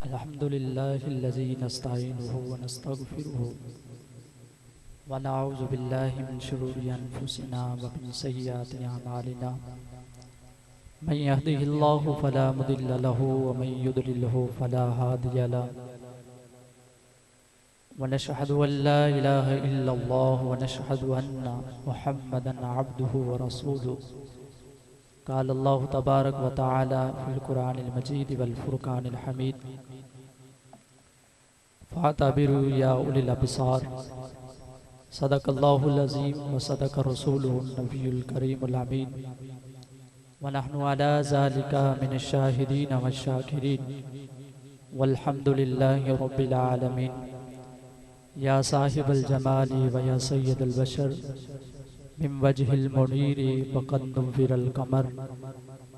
अल्हम्दुलिल्लाहिल्लज़ी नस्तईनुहु व नस्तगफिरुहु व नऊज़ु बिल्लाहि मिन शुरूरि अनफुसिना व मिन सय्यिआति अमालिना मन यहदिहिल्लाहु फला मुदिल्ल लहु व मन युद्लिल्हु फला हादिय लहु व नशहदु अन ला इलाहा इल्लल्लाह व नशहदु अन्ना मुहम्मदन अब्दुहु व रसूलुहु क़ाल अल्लाहु तबारक व तआला फ़िल क़ुरानिल मजीद वल फ़ुरक़ानिल हमीद फ़अतबिरू या उलिल अब्सार सदक़ल्लाहुल अज़ीम व सदक़ रसूलुहुन नबियुल करीमुल अमीन व नहनु अला ज़ालिका मिनश शाहिदीन वश शाकिरीन वल्हम्दुलिल्लाहि रब्बिल आलमीन। या साहिबल जमाली व या सय्यदल बशर मिन वजहिल मुनीरी फ़क़द नुव्विरल क़मर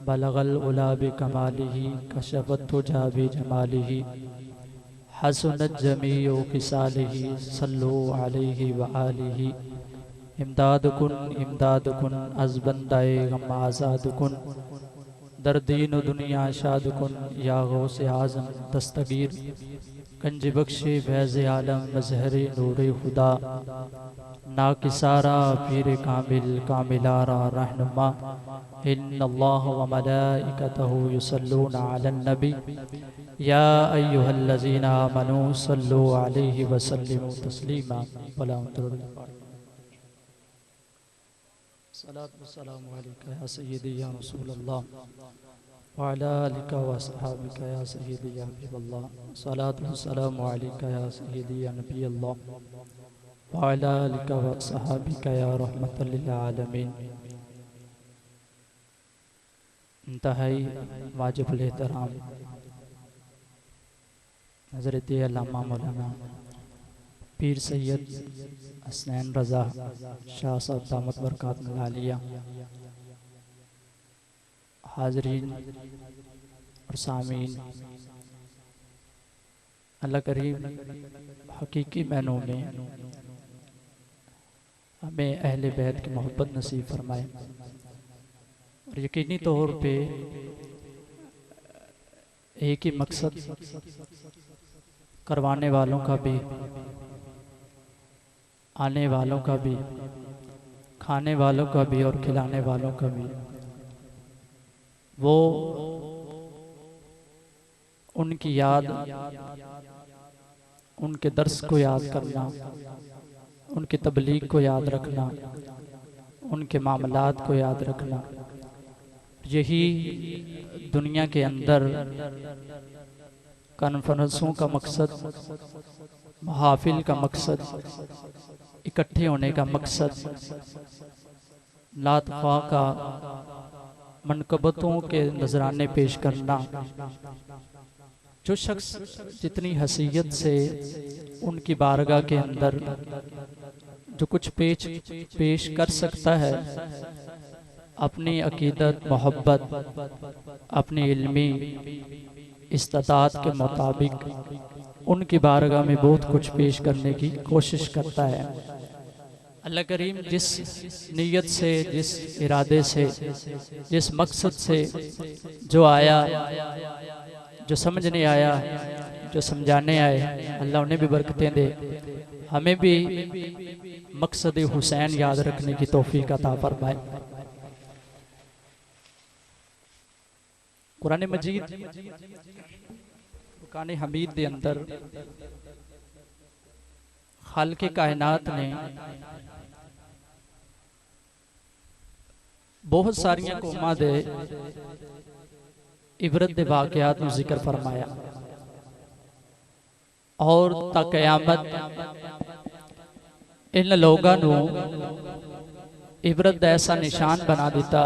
बलगल उला बिकमालिही कशफ़त तुजा बिजमालिही हसनत जमीउ ख़िसालिही सल्लु अलैहि व आलिही। इमदाद कुन अज़ बंदाए गम आज़ाद कुन दर दीन दुनिया शाद कुन या गौसे आज़म दस्तगीर कंज बख्शे फैज़ आलम मज़हर नूरे खुदा नाकिसारा पीर कामिल कामिलारा रहनुमा इन्नल्लाह व मलाइकतहु युसल्लूना अलन नबी या अय्युहल्लज़ीना आमनू सल्लु अलैहि व सल्लिमू तस्लीमा। सलातु वस्सलामु अलैका या सय्यदी या रसूलल्लाह व अला आलिका व अस्हाबिका या सय्यदी या हबीबल्लाह। सलातु वस्सलामु अलैका या सय्यदी या नबीयल्लाह व अला आलिका व अस्हाबिका या रहमतल लिल आलमीन। इंतहाई वाजिबुल एहतराम हज़रत अल्लामा मौलाना पीर सैयद हसनैन रज़ा शाह साहब दामत बरकातुहुल आलिया, हाज़रीन और सामीन, अल्लाह करीम हकीकी मानों में हमें अहले बैत की मोहब्बत नसीब फरमाए और यकीनी तौर पे एक ही मकसद करवाने वालों का भी, आने वालों का भी, खाने वालों का भी और खिलाने वालों का भी, वो उनकी याद, उनके दर्स को याद करना, उनकी तबलीग को याद रखना, उनके मामलात को याद रखना, यही दुनिया के अंदर कॉन्फ्रेंसों का मकसद, महाफिल का मकसद, इकट्ठे होने का मकसद, लातफ़ा का मनकबतों के नजराने पेश करना। जो शख्स जितनी हसीयत से उनकी बारगाह के अंदर जो कुछ पेश कर सकता है, अपनी अकीदत, मोहब्बत, अपनी इल्मी इस्तादात के मुताबिक उनकी बारगाह में बहुत कुछ पेश करने की कोशिश करता है। अल्लाह करीम जिस नीयत से, जिस इरादे से, जिस मकसद से जो आया, जो समझने आया, जो समझाने आए, अल्लाह उन्हें भी बरकतें दे, हमें भी मकसद हुसैन याद रखने की तौफीक अता फरमाए। कुरान मजीद फ़ुरक़ान हमीद के अंदर खालिक़े कायनात ने बहुत सारियां कौमां दे इबरत दे वाक़यात नूं जिक्र फरमाया और ता क़यामत इन लोगां नूं इबरत दा ऐसा निशान बना दिता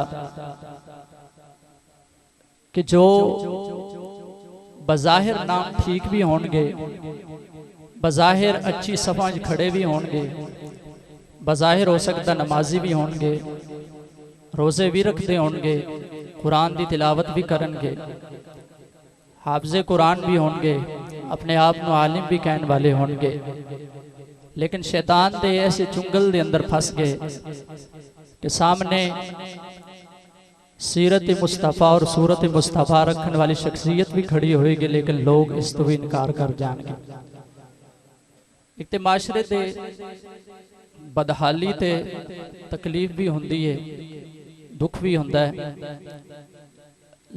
कि जो बज़ाहिर नाम ठीक भी होंगे, बज़ाहिर अच्छी समझ खड़े भी होंगे, बज़ाहिर हो सकता नमाजी भी होंगे, रोज़े भी रखते होंगे, कुरान की तिलावत भी करेंगे, हाफ़िज़े कुरान भी होंगे, अपने आप को आलिम भी कहने वाले होंगे, लेकिन शैतान दे ऐसे चुंगल दे अंदर फंस गए कि सामने सीरत मुस्तफ़ा और सूरत मुस्तफ़ा रखने वाली शख्सियत भी खड़ी होएगी, लेकिन लोग इस तो भी इनकार कर जाएंगे। एक तो माशरे ते बदहाली ते तकलीफ भी होंदी है, दुख भी होंदा है,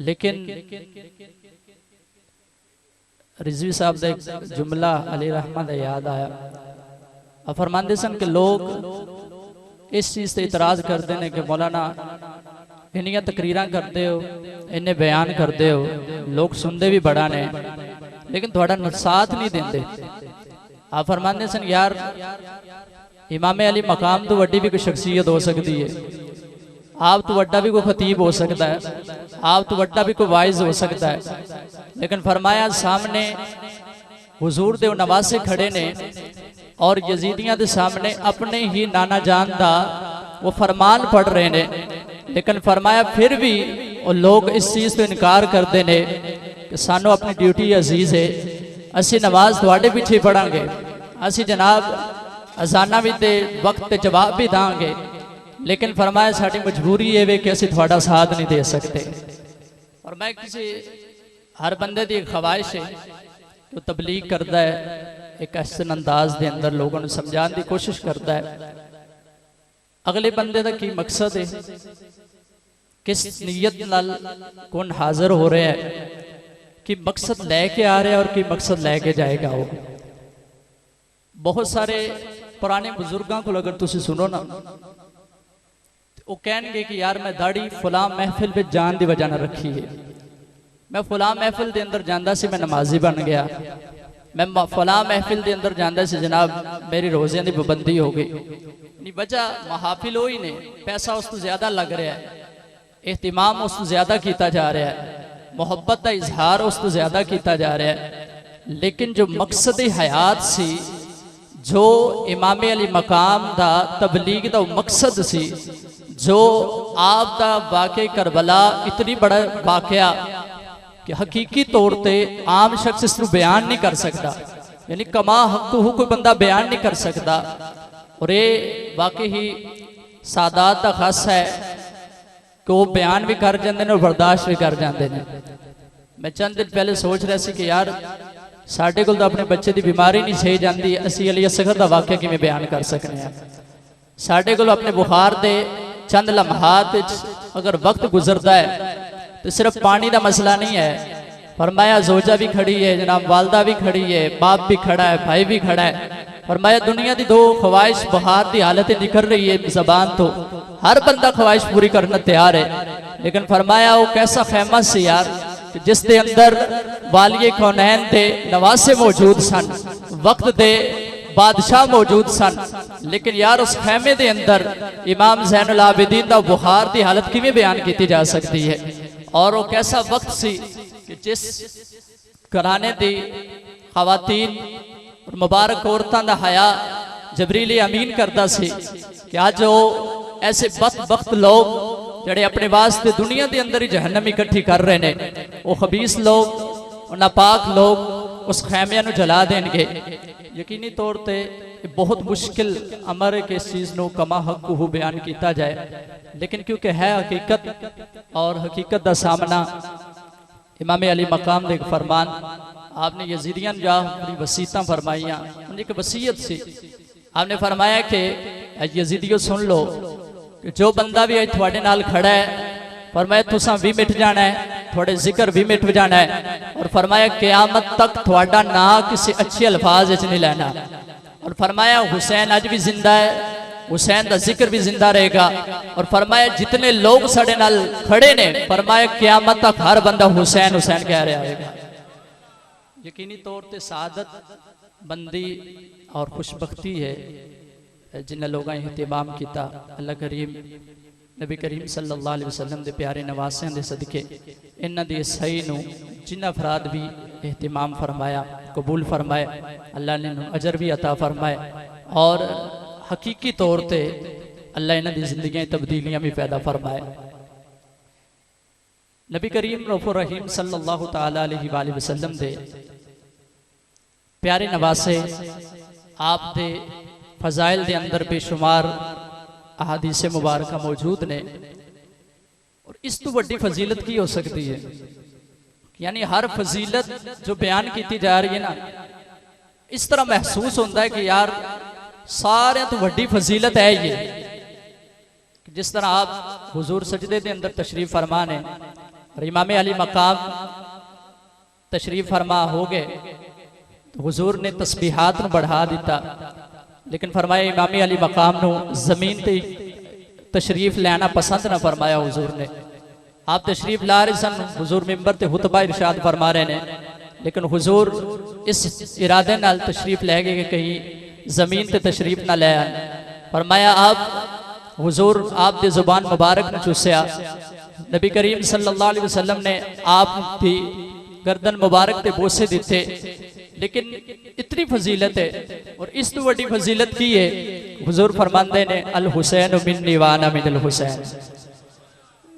लेकिन रिजवी साहब का एक जुमला अली रहमान का याद आया। अब फरमाते सन कि लोग इस चीज़ से इतराज करते हैं कि मौलाना इन्नियां तकरीरां करते हो, इन्ने बयान करते हो, लोग सुनते भी बड़ा ने, लेकिन थोड़ा साथ नहीं देंगे। आप फरमाते सन यार इमाम अली मकाम तो वड्डी भी कोई शख्सियत हो सकती है, आप तो वड्डा भी कोई खतीब हो सकता है, आप तो वड्डा भी कोई वाइज हो सकता है, लेकिन फरमाया सामने हुजूर दे नवासे खड़े ने और यजीदियां दे सामने अपने ही नाना जान दा वो फरमान पढ़ रहे ने, लेकिन फरमाया फिर भी वो लोग इस चीज़ तो इनकार करते हैं कि सानू अपनी ड्यूटी अजीज है, असी नमाज थोड़े पीछे पढ़ांगे, असी जनाब अजाना भी दे वक्त जवाब भी देंगे, लेकिन फरमाया साड़ी मजबूरी है वे कि असी थोड़ा साथ नहीं दे सकते। और मैं किसी हर बंदे की ख्वाहिश है तो तबलीग करता है, एक ऐसे अंदाज के अंदर लोगों को समझाने की कोशिश करता है। अगले बंदे का की मकसद है, किस नीयत नाल कौन हाजिर हो रहा है, कि मकसद लैके आ रहा है और कि मकसद लैके जाएगा। वो बहुत सारे पुराने बुजुर्गों को अगर तुम सुनो ना, वो कहेंगे कि यार मैं दाढ़ी फुला महफिल में जान की वजह न रखी है, मैं फुला महफिल के अंदर जाता सी मैं नमाजी बन गया, मैं फुला महफिल के अंदर जाता सी जनाब मेरी रोज़ियां की पाबंदी हो गई। नहीं वजह महाफिल ही ने, पैसा उस तो ज़्यादा लग रहा है, एहतिमाम उस तो ज़्यादा किया जा रहा है, मुहब्बत का इजहार उस तो ज़्यादा किया जा रहा है, लेकिन जो मकसद हयात सी, जो इमाम अली मकाम दा तबलीग दा मकसद सी, जो आप दा वाक़े करबला इतनी बड़ा वाक़या कि हकीकी तौर पर आम शख्स इसको बयान नहीं कर सकता, यानी कमा हक कोई बंदा बयान नहीं कर सकता। और ये वाकई ही सादात का खास है कि वो बयान भी कर जाते हैं और बर्दाश्त भी कर जाते हैं। मैं चंद दिन पहले सोच रहा सी कि यार साढ़े को तो अपने बच्चे की बीमारी नहीं सही जाती, असी अली असगर का वाक़या किमें बयान कर सकते हैं। साढ़े को अपने बुखार के चंद लम्हात अगर वक्त गुजरता है तो सिर्फ पानी का मसला नहीं है, फरमाया जोजा भी खड़ी है, जनाब वालदा भी खड़ी है, बाप भी खड़ा है, भाई भी खड़ा है। फरमाया दुनिया की दो ख्वाहिश बुखार की हालत निकल रही है जबान तो, हर बंदा ख्वाहिश पूरी करना तैयार है, लेकिन फरमाया वो कैसा खैमा सी यार जिसके अंदर वालिए कौनैन दे नवासे मौजूद सन, वक्त दे बादशाह मौजूद सन, लेकिन यार उस खैमे के अंदर इमाम ज़ैनुल आबिदीन का बुखार की हालत किमें बयान की जा सकती है। और वो कैसा वक्त सी कि जिस घराने की खवातीन और मुबारक औरतों का हया जबरील अमीन करता सी कि अज वो ऐसे बदबख्त लोग जड़े अपने वास्ते दुनिया के अंदर ही जहन्नम इकट्ठी कर रहे हैं, वो खबीस लोग नापाक लोग उस खैमिया जला देंगे। यकीनी तौर पर बहुत मुश्किल अमर है कि इस चीज़ को कमा हक हो बयान किया जाए, लेकिन क्योंकि है हकीकत और हकीकत का सामना इमाम अली मकाम ने एक फरमान आपने यजीदियन जा अपनी वसीयत फरमाइया, एक वसीयत सी आपने फरमाया कि यजीदियो सुन लो कि जो बंदा भी थोड़े नाल खड़ा है, फरमाया तुसा भी मिट जाना है, थोड़े जिक्र भी मिट जाना है, और फरमाया क़यामत तक थोड़ा ना किसी अच्छे अल्फाज नहीं लेना। और फरमाया हुसैन अज भी जिंदा है, हुसैन का जिक्र भी जिंदा रहेगा, और फरमाया जितने लोग साढ़े नाल खड़े ने, फरमाया क़यामत तक हर बंदा हुसैन हुसैन कह रहा है। यकीनी तौर पर सादत बंदी और खुशबख्ती है जिन्हें लोगों एहतमाम किया। अल्लाह करीम नबी करीम सल्लल्लाहु अलैहि वसल्लम के प्यारे नवासियां के सदके इन्हां दी सही नूं जिन्हां अफराद भी एहतमाम फरमाया कबूल फरमाए, अल्लाह ने अजर भी अता फरमाए, और हकीकी तौर पर अल्लाह इन्हां दी जिंदगियां तब्दीलियां भी पैदा फरमाए। नबी करीम रऊफ़ुर रहीम सल्लल्लाहु तआला अलैहि वसल्लम दे प्यारे नवासे आप दे फजाइल दे अंदर बेशुमार अहादीस मुबारक मौजूद ने। और इस तो वड्डी फजीलत की हो सकती है? यानी हर फजीलत जो बयान की जा रही है ना, इस तरह महसूस होता है कि यार सारे तो वड्डी फजीलत है ये। जिस तरह आप हुजूर सजदे के अंदर तशरीफ फरमा ने और इमाम अली मकाम तशरीफ फरमा हो गए तो हुजूर ने तस्बीहात न बढ़ा दिता, लेकिन फरमाया इमाम अली मकाम नू जमीन ते तशरीफ लेना पसंद ना फरमाया हुजूर ने। आप तशरीफ ला रहे सन, हुजूर मिंबर ते खुतबा इरशाद फरमा रहे ने, लेकिन हुजूर इस इरादे नाल तशरीफ ले गए कि कहीं जमीन ते तशरीफ ना ले आए। फरमाया आप हुजूर आप दे जुबान मुबारक न चूसया, नबी करीम सल्लल्लाहु अलैहि वसल्लम ने आप दी गर्दन मुबारक ते बोसे दिते, लेकिन इतनी फजीलत है और इस तो बड़ी फजीलत की है। हुजूर फरमाते ने अल हुसैन मिन्नी व अना मिनल हुसैन।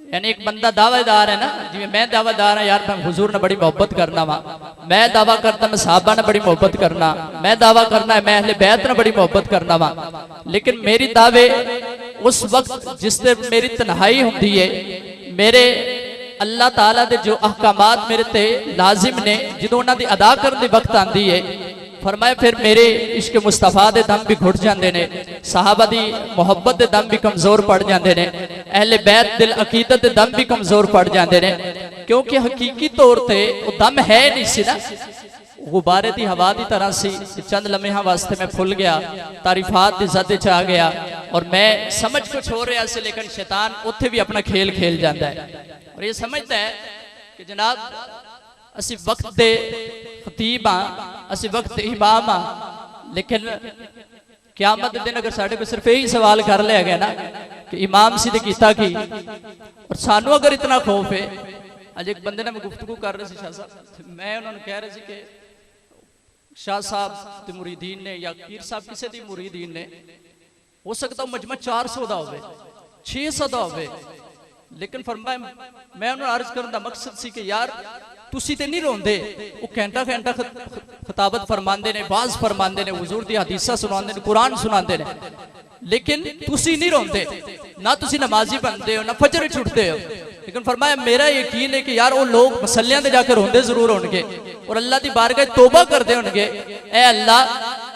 यानी एक बंदा दावेदार है ना, जिवें मैं दावेदार हां यार मैं हुजूर ने बड़ी मोहब्बत करना वा, मैं दावा करता मैं साहबा ने बड़ी मोहब्बत करना, मैं दावा करना है मैं अहले बैत ने बड़ी मोहब्बत करना वा, लेकिन मेरी दावे उस वक्त जिससे मेरी तन्हाई होंदी है, मेरे अल्लाह ताला दे जो अहकामात मेरे ते लाजिम ने जो उन्हां दी अदा करने दी वक्त आंदी है, फरमाया फिर मेरे इश्क मुस्तफा दे दम भी घुट जाते ने, साहबा दी मोहब्बत दे दम भी कमजोर पड़ जाते ने, अहले बैत दिल अकीदत दे दम भी कमजोर पड़ जाते ने, क्योंकि हकीकी तौर ते वो दम है नहीं सी ना, गुब्बारे दी हवा दी तरह सी। चंद लम्हे वास्ते मैं फुल गया, तारीफात दी ज़द च आ गया और मैं समझ कुछ हो रहा से, लेकिन शैतान उत्थे भी अपना खेल खेल जाता है और ये समझता है कि जनाब असी वक्त दे खतीब हाँ, असी वक्त दे इमाम हाँ, लेकिन क़यामत दे दिन अगर साढ़े को सिर्फ यही सवाल कर लिया गया ना कि इमाम सी ते कीता की, और सानू अगर इतना खौफ है। अज एक बंदे ने मैं गुफ्तगू कर रहे थे शाह साहब, मैं उन्होंने कह रहे थे कि शाह साहब ते मुरीदीन ने या पीर साहब किसी दी मुरीदीन ने हो सकता मजमा 400 का हो 600 का हो, लेकिन फरमाया मैं उन्होंने अर्ज करने का मकसद सी कि यार तुसी ते नहीं रोंदे, वो घंटा घंटा खिताबत फरमाते ने, बाज फरमाते ने, हुजूर दी हदीसा सुनाते ने, कुरान सुनाते ने, लेकिन तुसी नहीं रोंदे, ना तुसी नमाजी बनते हो ना फजर छुटते हो। लेकिन फरमाया मेरा यकीन है कि यार वो लोग मसलियां ते जाकर रोंदे जरूर होंगे और अल्लाह की बारगाह तौबा करते होंगे, ए अल्लाह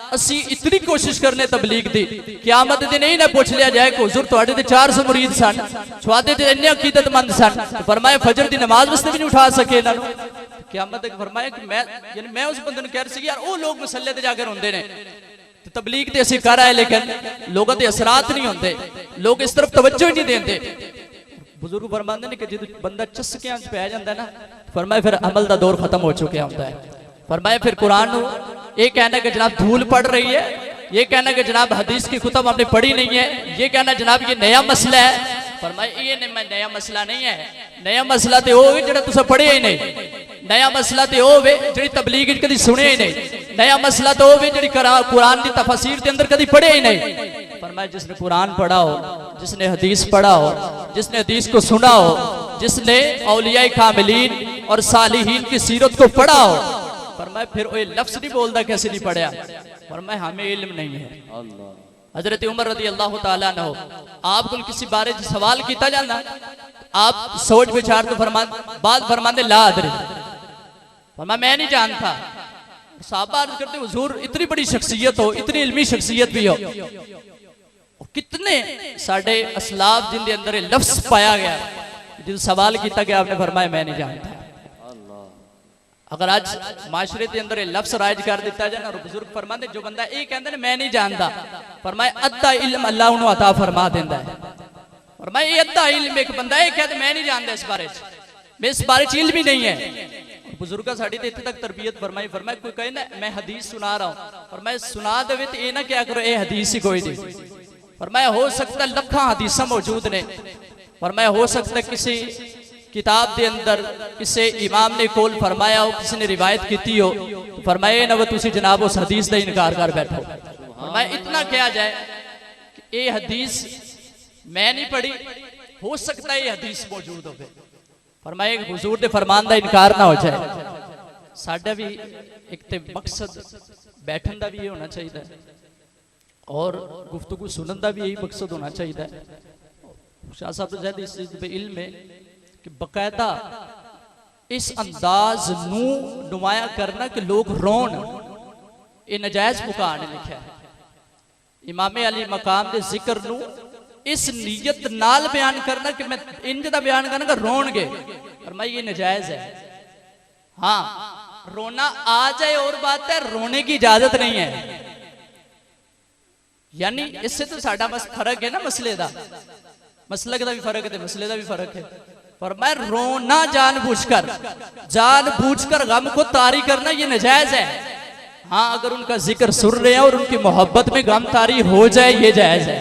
असी इतनी कोशिश करने तबलीग दी, क़यामत दिन यही ना पूछ लिया जाए कि हुजूर तुहाडे ते 400 मुरीद सन, छुआदे ते इन्ने अकीदतमंद सन, फरमाया फजर दी नमाज वास्ते भी नहीं उठा सके इन्हां नूं। क़यामत तक फरमाया कि मैं यानी मैं उस बंदे नूं कह रही सी यार वो लोग मसले ते जाकर रोंदे ने, तबलीग ते असी कर आए लेकिन लोगों के असरात नहीं होंदे, लोग इस तरफ तवज्जो ही नहीं देंदे। बुजुर्ग फरमाते हैं कि जो बंदा चस्कियां च पै जाता है ना, फरमाया फिर अमल का दौर खत्म हो चुका होता है। फरमाया फिर कुरान ये कहना कि जनाब धूल पड़ रही है, ये कहना कि जनाब हदीस की कुतब आपने पढ़ी नहीं है, ये कहना जनाब ये नया मसला है। फरमाया ये नया मसला नहीं है, नया मसला तो वो जो तुसा पढ़िया ही नहीं, नया मसला तो वो जी तबलीग कभी सुने ही नहीं, नया मसला तो वो जी कुरान की तफसीर के अंदर कभी पढ़े ही नहीं। फरमाया जिसने कुरान पढ़ा हो, जिसने हदीस पढ़ा हो, जिसने हदीस को सुना हो, जिसने औलिया कामिलीन और सालिहीन की सीरत को पढ़ा हो, फरमाया फिर वो लफ्ज नहीं बोलता कैसे नहीं पढ़ा, फरमाया हमें इल्म नहीं है। हजरत उमर रदी अल्लाह तआला अन्हु आपको किसी बारे में सवाल किया जाता, आप सोच विचार तो बात फरमाते ला अदरी, फरमाया मैं नहीं जानता। साहबा अर्ज करते हुजूर इतनी बड़ी शख्सियत हो, इतनी इल्मी शख्सियत भी हो, कितने साडे असलाफ जिनके अंदर लफ्ज पाया गया, जिन सवाल किया गया आपने फरमाया मैं नहीं जानता। अगर आज माशरे के अंदर लफ्ज राइज कर दिता जाए ना, बुजुर्ग फरमाते जो बंदा ये कहते मैं नहीं जानता, फरमाया अद्धा इल्म अल्लाह उन्हें अता फरमा देता है। फरमाया ये अद्धा इल्म एक बंदा ये कहते मैं नहीं जानता इस बारे में, इस बारे इल्म ही नहीं है। बुजुर्ग साड़ी इतने तक तरबियत फरमाई, फरमाया कोई कहे ना मैं हदीस सुना रहा हूँ, फरमाया सुना दे तो ये ना क्या करो ये हदीस ही कोई नहीं, फरमाया हो सकता लखा हदीसा मौजूद ने, फरमाया हो सकता किसी किताब के अंदर किसी इमाम ने कोल फरमाया हो, किसी ने रिवायत की हो, फरमाया ना वो तुसी जनाब उस हदीस का इनकार कर बैठो। फरमाया इतना कहा जाए कि ये हदीस मैं नहीं पढ़ी, हो सकता है ये हदीस मौजूद हो, फरमाया हुजूर के फरमान का इनकार ना हो जाए। साडा भी एक ते मकसद बैठन का भी ये होना चाहिए और गुफ्तगू सुनने का भी यही मकसद होना चाहिए। शाह साहब तो इस चीज पे इल्म है कि बकायदा इस अंदाज नू नुमाया करना कि लोग रोन, ये नजायज मुकान लिखा है। इमामे अली मकाम के जिक्र नू इस नीयत नाल बयान करना कि मैं इंज दा बयान करना रोन गए, और मैं ये नजायज है। हाँ, रोना आ जाए और बात है, रोने की इजाजत नहीं है। यानी इससे तो साडा बस फर्क है ना मसले का, मसलक का भी फर्क है, मसले का भी फर्क है। पर मैं रोना जानबूझकर गम को तारी करना ये नजायज है। हाँ, अगर उनका जिक्र सुन रहे हैं और उनकी मोहब्बत में गम तारी हो जाए ये जायज है।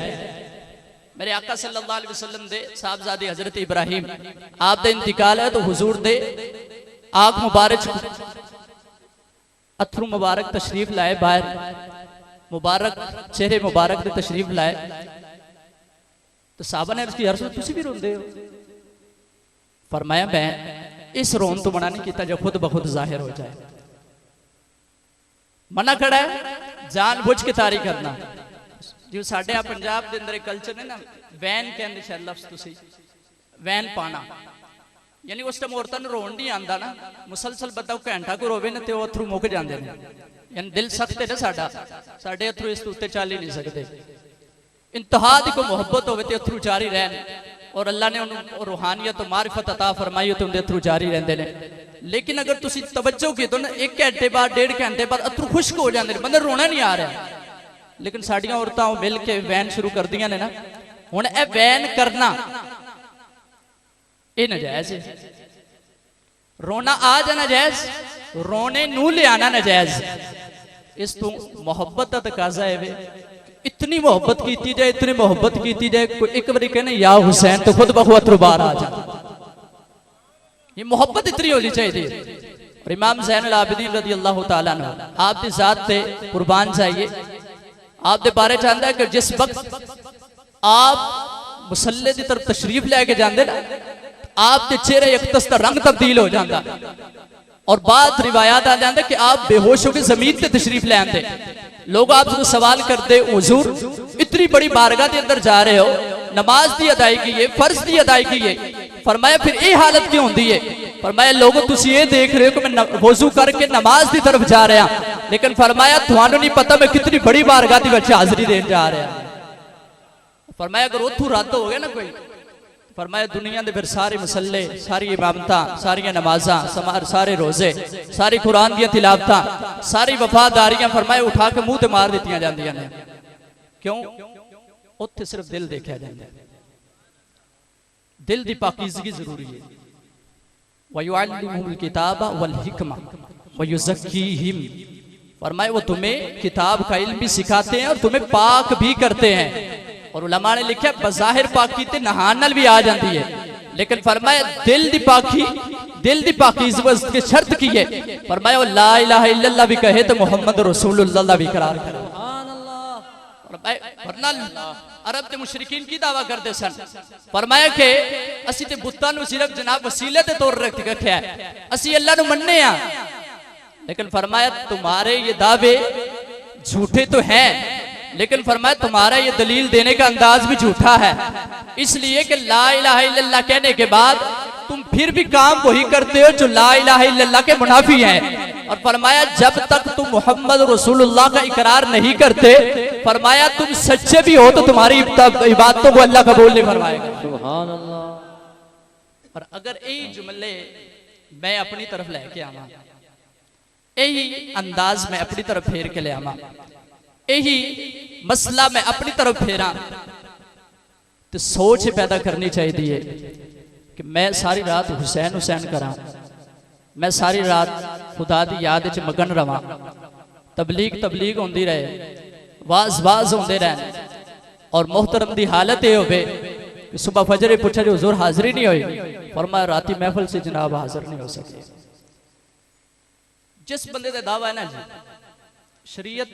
मेरे आका सल्लल्लाहु अलैहि वसल्लम दे साहबजादे हजरत इब्राहिम आप दे इंतकाल है तो हुजूर दे आग मुबारक अथरू मुबारक तशरीफ लाए, बाहर मुबारक चेहरे मुबारक दे तशरीफ लाए तो साहबा ने उसकी अर्ज़ तुसी भी रोंदे हो? फरमाया मैं इस रोन तो मना नहीं किया जो खुद ब खुद जाहिर हो जाए। मना खड़ा है जानबूझ के तारी करना। जो साढ़े आ पंजाब के अंदर कल्चर है ना, वैन कहते शायद लफ्ज तुसी वैन पाना, यानी उस टाइम औरतों को रोन नहीं आता ना, मुसलसल बंदा घंटा को रोवे ना तो अथरू मुक जाते हैं। यानी दिल सख्त है ना साडा, साडे अथरू इस उत्ते चल ही नहीं सकते। इंतहा दी को मोहब्बत होवे ते अथरू जारी रहन, और अल्लाह ने उन्होंने रूहानियत और मारिफत अता फरमाई तो उनके अथरू जारी रहते हैं। लेकिन अगर तुसी तवज्जो की तो ना 1 घंटे बाद 1.5 घंटे बाद अथरू खुश्क हो जाते, बंदे रोना नहीं आ रहा। लेकिन साड़ियां औरतां मिल के वैन शुरू कर दियां ने ना, हुण ए वैन करना ये नजायज है। रोना आ जाना जायज, रोने नू ले आना नजायज। इस तो मोहब्बत का तकाजा है, इतनी मोहब्बत की जाए, इतनी मोहब्बत की जाए, कोई एक बार कहने या हुसैन तो खुद बखुद अथरू बाहर आ जाए। ये मोहब्बत इतनी होनी चाहिए। और इमाम ज़ैनुल आबिदीन रज़ी अल्लाह तआला अन्हु आप दी जात पे कुर्बान जाइए, आप दे बारे चाहता है कि जिस वक्त आप मुसल्ले की तरफ तशरीफ लेके जाते ना, आपके चेहरे यकदस का रंग तब्दील हो जाता, और बाद रिवायात आ जाता कि आप बेहोश होकर जमीन पे तशरीफ ले आते। लोग आपसे सवाल करते हुजूर इतनी बड़ी बारगाह के अंदर जा रहे हो, नमाज की अदायगी है, फर्ज की अदायगी है, फरमाया फिर ये हालत क्यों होती है? फरमाया लोगों तुसी ये देख रहे हो कि मैं वजू करके नमाज की तरफ जा रहा, लेकिन फरमाया थानू नहीं पता मैं कितनी बड़ी बारगाह की बच्चे हाजिरी देने जा रहा। फरमाया अगर उथू रद्द हो गया ना कोई, फरमाया दुनिया के फिर सारे मसले, सारी इबादत, सारिया नमाजा, सारे रोजे, सारी कुरान दी तिलावत, सारी वफादारियां फरमाया उठा के मुंह ते मार दित्तियां जांदियां ने। क्यों? उत्थे सिर्फ दिल देखा जाता है, दिल की पाकीज़गी जरूरी है। वयुअल्लिमुहुल किताब वल हिकमा वयुज़क्कीहिम, फरमाया वो तुम्हें किताब का इल्म भी सिखाते हैं और तुम्हें पाक भी करते हैं। और उलमा ने लिखा बज़ाहिर पाकी ते नहान नाल भी आ जाती है, लेकिन फरमाया दिल दी पाकी, दिल दी पाकीज़गी की शर्त की है। फरमाया ला इलाहा इल्लल्लाह भी कहे तो मोहम्मद रसूलुल्लाह भी करार करे। वरना अरब के मुशरिकीन की दावा करते सन, फरमाया कि असी ते बुत्तां नूं सिर्फ जनाब वसीले ते तौर रख रखा है, असी अल्लाह नूं मन्ने आ। लेकिन फरमाया तुम्हारे ये दावे झूठे तो हैं, लेकिन फरमाया तुम्हारा ये दलील देने का अंदाज भी झूठा है, इसलिए कि ला इलाहा इल्लल्लाह कहने के बाद तुम फिर भी काम वही करते हो जो ला इलाहा इल्लल्लाह के मुनाफी हैं। और फरमाया जब तक तुम मोहम्मद रसूलुल्लाह का इकरार नहीं करते, फरमाया तुम सच्चे भी हो तो तुम्हारी इबादतों को अल्लाह कबूल नहीं फरमाएगा। सुभान अल्लाह। और अगर यही जुमले मैं अपनी तरफ लेके आवा, यही अंदाज में अपनी तरफ फेर के ले आवा, यही मसला मैं अपनी तरफ फेरा, तो सोच पैदा करनी चाहिए कि मैं सारी रात हुसैन हुसैन करा, मैं सारी रात खुदा दी याद च मगन रवा, तबलीग तबलीग होंदी रहे, वाज वाज होंदे रहे, और मोहतरम दी हालत ये होवे कि सुबह फजर पूछा जो हुजूर हाजिरी नहीं हुई, फरमाया राती महफिल से जनाब हाजिर नहीं हो सके। जिस बंदे का दावा है ना जी शरीयत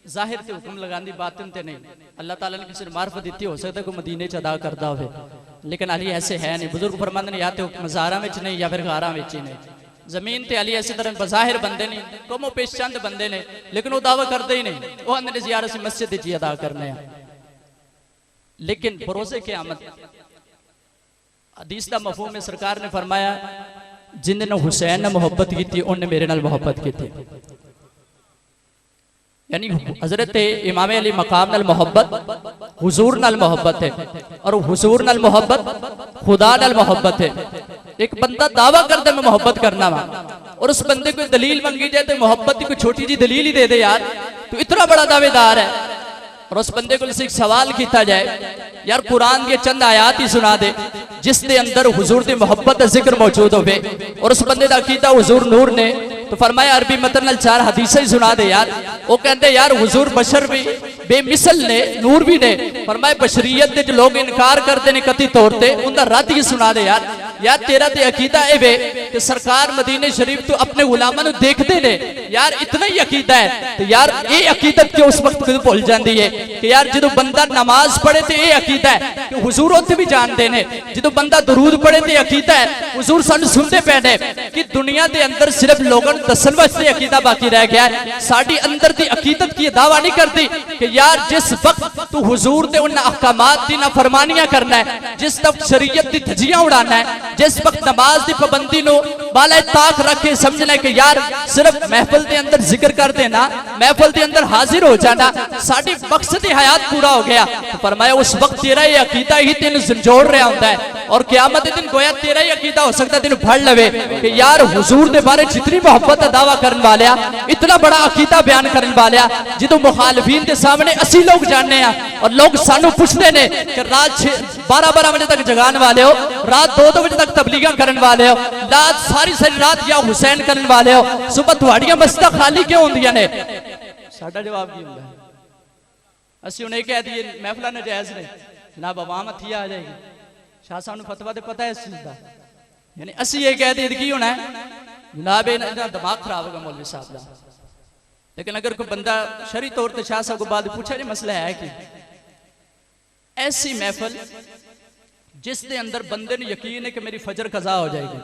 जाहिर से हुक्म लगाने बातिन ते नहीं, अल्लाह ताला ने किसी मार्फत दी हो सकता है कोई मदीने च अदा करता हो, लेकिन अली ऐसे है नहीं। बुजुर्ग फरमाते या तो मज़ारा में नहीं या फिर गारा में ही नहीं, जमीन ते अली ऐसी तरह बज़ाहिर बंदे नहीं, कमो पेश चंद बंदे ने, लेकिन वो दावा करते ही नहीं, वो आंदे जियारत मस्जिद च अदा करने। लेकिन भरोसे क़यामत हदीस का मफहूम है, सरकार ने फरमाया जिन्हें हुसैन ने मुहब्बत की थी उन्हें मेरे नाल मुहब्बत की थी। यानी हजरत इमाम अली मकाम नाल मोहब्बत हुजूर नाल मोहब्बत है, और हुजूर नाल मोहब्बत खुदा नाल मोहब्बत है। एक बंदा दावा करता मैं मोहब्बत करना वा, और उस बंदे को दलील मंगी जाए तो मोहब्बत की कोई छोटी जी दलील ही दे दे यार, तो इतना बड़ा दावेदार है। और उस बंदे को एक सवाल किया जाए, यार कुरान के चंद आयात ही सुना दे जिसके अंदर हुजूर की मोहब्बत का जिक्र मौजूद हो, और उस बंदे का अकीदा हुजूर नूर ने, तो फरमाया अरबी मतन नाल 4 हदीसें ही सुना दे यार। वो कहते यार हुजूर बशर भी बेमिसल ने, नूर भी ने। फरमाया बशरीयत के जो लोग इनकार करते हैं कति तौर पर, उनका रद्द ही सुना दे यार। यार तेरा ते अकीदा है वे कि सरकार मदीने शरीफ तो अपने गुलामां नूं देखते ने, यार इतना ही अकीदा है, तो यार ये अकीदत क्यों उस वक्त भुल जाती है कि यार जो बंदा नमाज पढ़े तो ये अकीदा है कि हुजूर उत्थे भी जानते हैं, जो बंदा दरूद पढ़े तो अकीदा है हुजूर सानू सुनते पे ने। कि दुनिया के अंदर सिर्फ लोगों दसन वास्ते अकीदा बाकी रह गया है, साडी अंदर की अकीदत की दावा नहीं करती कि यार जिस वक्त तू हुजूर दे उन अहकामात दी नाफरमानियां करना है, जिस वक्त शरीयत दी धज्जियां उड़ाना है, जिस वक्त नमाज की पाबंदी नो वाला ताक रख के समझना है कि यार सिर्फ महफिल के अंदर जिक्र कर देना, महफिल के अंदर हाजिर हो जाना साडी मकसद हयात पूरा हो गया। तो फरमाया उस वक्त तेरा ये अकीदा ही तेन जोड़ रहा होता है, और क़यामत के दिन गोया तेरा ही अकीदा हो सकता है तेन फड़ लवे कि यार हुजूर के बारे जितनी मोहब्बत का दावा करने वाले, इतना बड़ा अकीदा बयान करने वाले जो मुखालफीन के सामने असी लोग जानने, और लोग सानू पूछते ने कि रात 12-12 बजे तक जगाने वाले हो, रात 2-2 बजे तक तबलीगां करने वाले हो, रात सारी रात या हुसैन करने वाले हो, सुबह तुहाड़ियां मस्जिदां खाली क्यों होंदियां ने? साडा जवाब की हुंदा है, असीं हुण कह दिए महफिलां नाजायज ने, जनाब अवाम हत्थी आ जाएगी। शाह साहब नूं फतवा तो पता है इस चीज़ का, यानी असीं ये कह दिए की होना है जनाब इन्हां दिमाग खराब होगा मौलवी साहब का। लेकिन अगर कोई बंदा शरी तौर पर शाह साहब को बाद पूछा जी मसला है कि ऐसी महफिल जिसके अंदर बंदे ने यकीन है कि मेरी फजर कज़ा हो जाएगी,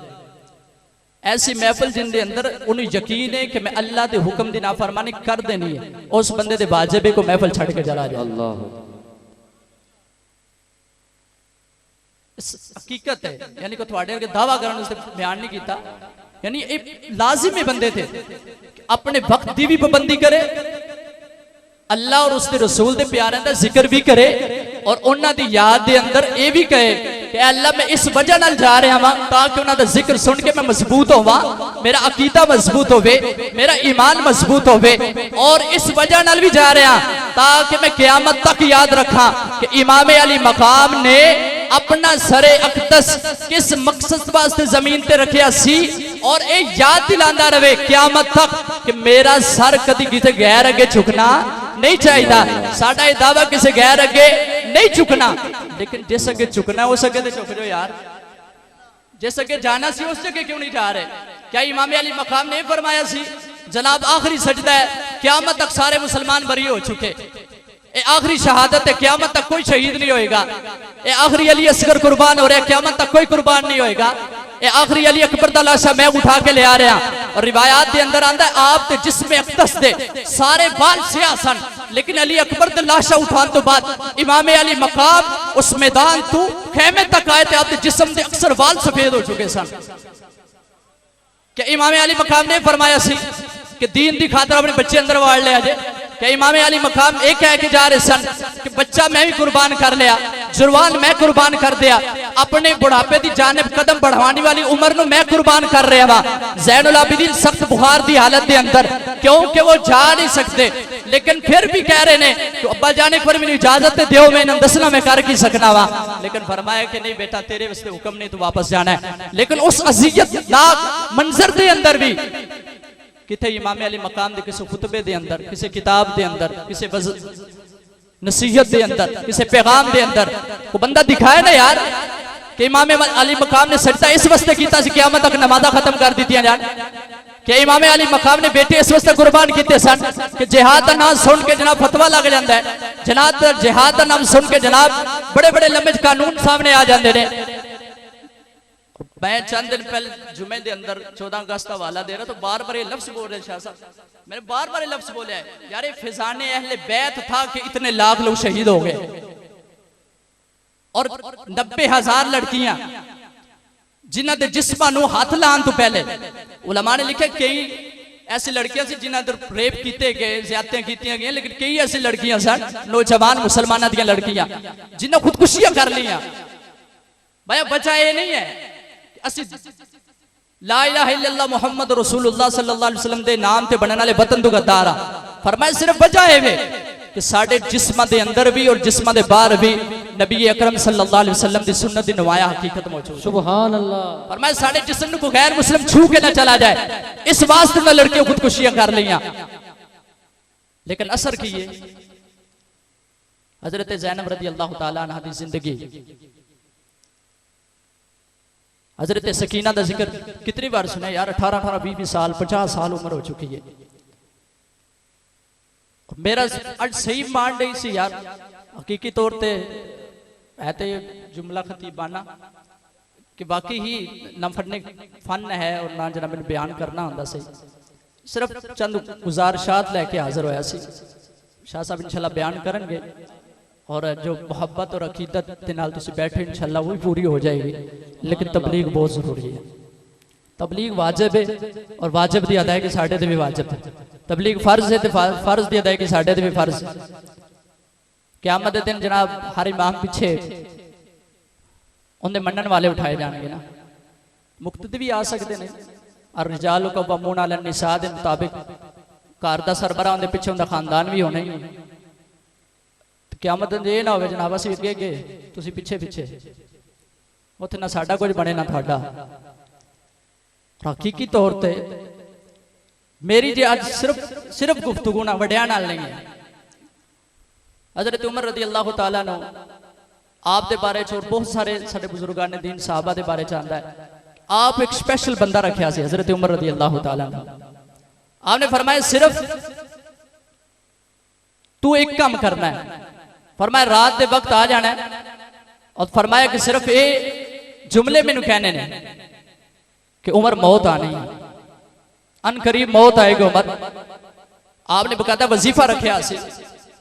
ऐसी महफिल जिनके अंदर उन्हें यकीन है कि मैं अल्लाह के हुक्म की नाफरमानी कर देनी है, उस बंदे के वाजिब को महफिल छड़ के चला जाए। अल्लाह हकीकत है, यानी को थोड़े दावा करने से बयान नहीं किया, यानी एक लाजिमी बंदे थे अपने वक्त की भी पाबंदी करे, अल्लाह और उसके रसूल के प्यारे का जिक्र भी करे, और उन्होंने दी याद के अंदर ये भी कहे कि अल्लाह मैं इस वजह नाल जा रहा हाँ ताकि उन्होंने जिक्र सुन के मैं मजबूत होवा, मेरा अकीदा मजबूत होवे, मेरा ईमान मजबूत होवे, और इस वजह नाल भी जा रहा ताकि मैं क़यामत तक याद रखा कि इमाम अली मकाम ने अपना सरे अकदस किस मकसद वास्ते जमीन ते रखिया सी, और ये याद दिलांदा रहे क़यामत तक कि मेरा सर कदी किसी गैर अगे झुकना नहीं चाहिए। साडा ये दावा किसी गैर अगे नहीं झुकना, लेकिन जिस अगे झुकना उस अगे तो झुक जाओ यार, जिस अगे जाना सी उस जगह क्यों नहीं जा रहे? क्या इमाम अली मकाम ने फरमाया सी जनाब आखिरी सजदा है, क़यामत तक सारे मुसलमान बरी हो चुके, ये आखिरी शहादत है, क़यामत तक कोई शहीद नहीं होएगा, ये आखिरी अली असगर कुर्बान हो रहा है, क़यामत तक कोई कुर्बान नहीं होएगा, ये आखिरी अली अकबर दा लाशा मैं उठा के ले आ रहा। और रिवायात के अंदर आंदा है आप ते जिसमें अकदस दे सारे बाल सियाह सन, लेकिन अली अकबर दा लाशा उठाने तो बाद इमाम अली मकाम उस मैदान तू खेमे तक आए थे, आपके जिस्म दे अक्सर बाल सफेद हो चुके सन। क्या इमाम अली मकाम ने फरमाया सी कि दीन दी खातर अपने बच्चे अंदर वाड़ लिया जे? क्या इमाम अली मकाम एक कह के जा रहे सन कि बच्चा मैं भी कुर्बान कर लिया, जुर्वान मैं कुर्बान कर दिया, अपने बुढ़ापे की जानिब कदम बढ़वाने वाली उम्र नु मैं कुर्बान कर रहा वा, ज़ैनुल आबिदीन सख्त बुखार की हालत के अंदर, क्योंकि वो जा नहीं सकते, लेकिन फिर भी कह रहे ने तो अब्बा जाने पर मैंने इजाजत दो, मैं इन्हें दसना मैं कर की सकना वा, लेकिन फरमाया कि नहीं बेटा तेरे वास्ते हुक्म नहीं, तो वापस जाना है। लेकिन उस अज़ियतनाक मंजर के अंदर भी किथे इमाम अली मकाम दे किसी खुतबे दे अंदर, किसी किताब दे अंदर, किसी नसीहत दे अंदर, किसी पैगाम दे अंदर को बंदा दिखाए ना यार कि इमाम अली मकाम ने सजदा इस वास्ते कीता सी क़यामत तक नमाज़ां खत्म कर दी जान, कि इमाम अली मकाम ने बेटे इस वास्ते कुर्बान किए सन कि जिहाद का नाम सुन के जनाब फतवा लग जाता है, जनाब जिहाद का नाम सुन के जनाब बड़े बड़े लंबे कानून सामने आ जाते हैं। मैं चंद दिन पहले जुमे के अंदर 14 अगस्त का हवाला दे रहा, तो बार बार ये लफ्ज बोल रहे शाह साहब, मैंने बार बार ये लफ्ज बोला है यार ये फिजाने अहले बैत था कि इतने लाख लोग शहीद हो गए, और 90,000 लड़कियां जिन्हां दे जिस्मां नूं हथ लाण तो पहले उलमा ने लिखा कई ऐसी लड़कियां सी जिन्हां दे रेप किए गए, ज्यादतियां कीतियां गई, लेकिन कई ऐसी लड़कियां सन नौजवान मुसलमानों दी लड़कियां जिन्हां खुदकुशियां कर लिया। भाई बचा ये नहीं है असि ला इलाहा इल्लल्लाह मुहम्मद रसूलुल्लाह सल्लल्लाहु अलैहि वसल्लम दे नाम ते बनने वाले वतन तो गद्दार आ। फरमाया सिर्फ वजह है कि साडे जिस्मां दे अंदर भी और जिस्मां दे बाहर भी नबी अकरम सल्लल्लाहु अलैहि वसल्लम दी सुन्नत दी नवाया हकीकत मौजूद। सुभान अल्लाह। फरमाया साडे जिस्म को गैर मुस्लिम छू के ना चला जाए, इस वास्ते में लड़कियों खुदकुशियां कर लिया। लेकिन असर की है हजरत ज़ैनब रज़ी अल्लाह तआला अन्हा दी जिंदगी, हजरत सकीना का जिक्र कितनी बार सुना यार, 18-18, 20-20 साल 50 साल उम्र हो चुकी है। मेरा आज सही मान रही सी यार, हकीकी तौर पे है तो जुमला खतीबाना कि बाकी ही ना फड़ने फन है और ना जना मैंने बयान करना होंदा सी। सिर्फ चंद गुजारिशात लैके हाजिर होया सी। शाह साहब इंशाल्लाह बयान करेंगे और जो मोहब्बत और अकीदत के नाल तुसी बैठे इंशाल्लाह वो भी पूरी हो जाएगी। लेकिन तबलीग बहुत जरूरी है, तबलीग वाजिब है और वाजिब की अदायगी साढ़े ते भी वाजिब है। तबलीग फर्ज है तो फर्ज की अदायगी साढ़े ते भी फर्ज है। क़यामत के दिन जनाब हर इमाम पीछे उन्हें मनन वाले उठाए जाएंगे ना, मुक्तदी भी आ सकते हैं। और रिजाल कव्वामून अला निसा के मुताबिक घर का सरबरा उनके पिछे उनका खानदान भी होना ही। क़यामत ये ना हो जनाब असीं अगे गए तुसीं पिछे पिछे, उत्थे ना साडा कुछ बने ना तुहाडा। हकीकी तौर पे मेरी जे अज सिर्फ गुफ्तगू ना वड्यां नाल नहीं है। हजरत उमर रज़ी अल्लाह तआला अन्हु आप दे बारे च और बहुत सारे साडे बुजुर्गां ने दीन साहबा दे बारे च आंदा है। आप एक स्पेशल बंदा रखिया सी हजरत उमर रज़ी अल्लाह तआला अन्हु। आपने फरमाया सिर्फ तू एक काम करना है, फरमाया रात के वक्त आ जाना है और फरमाया कि सिर्फ ये जुमले मैनू कहने ने कि उमर मौत आनी है, अन करीब मौत आएगी उमर। आपने बकायदा वजीफा रखा सी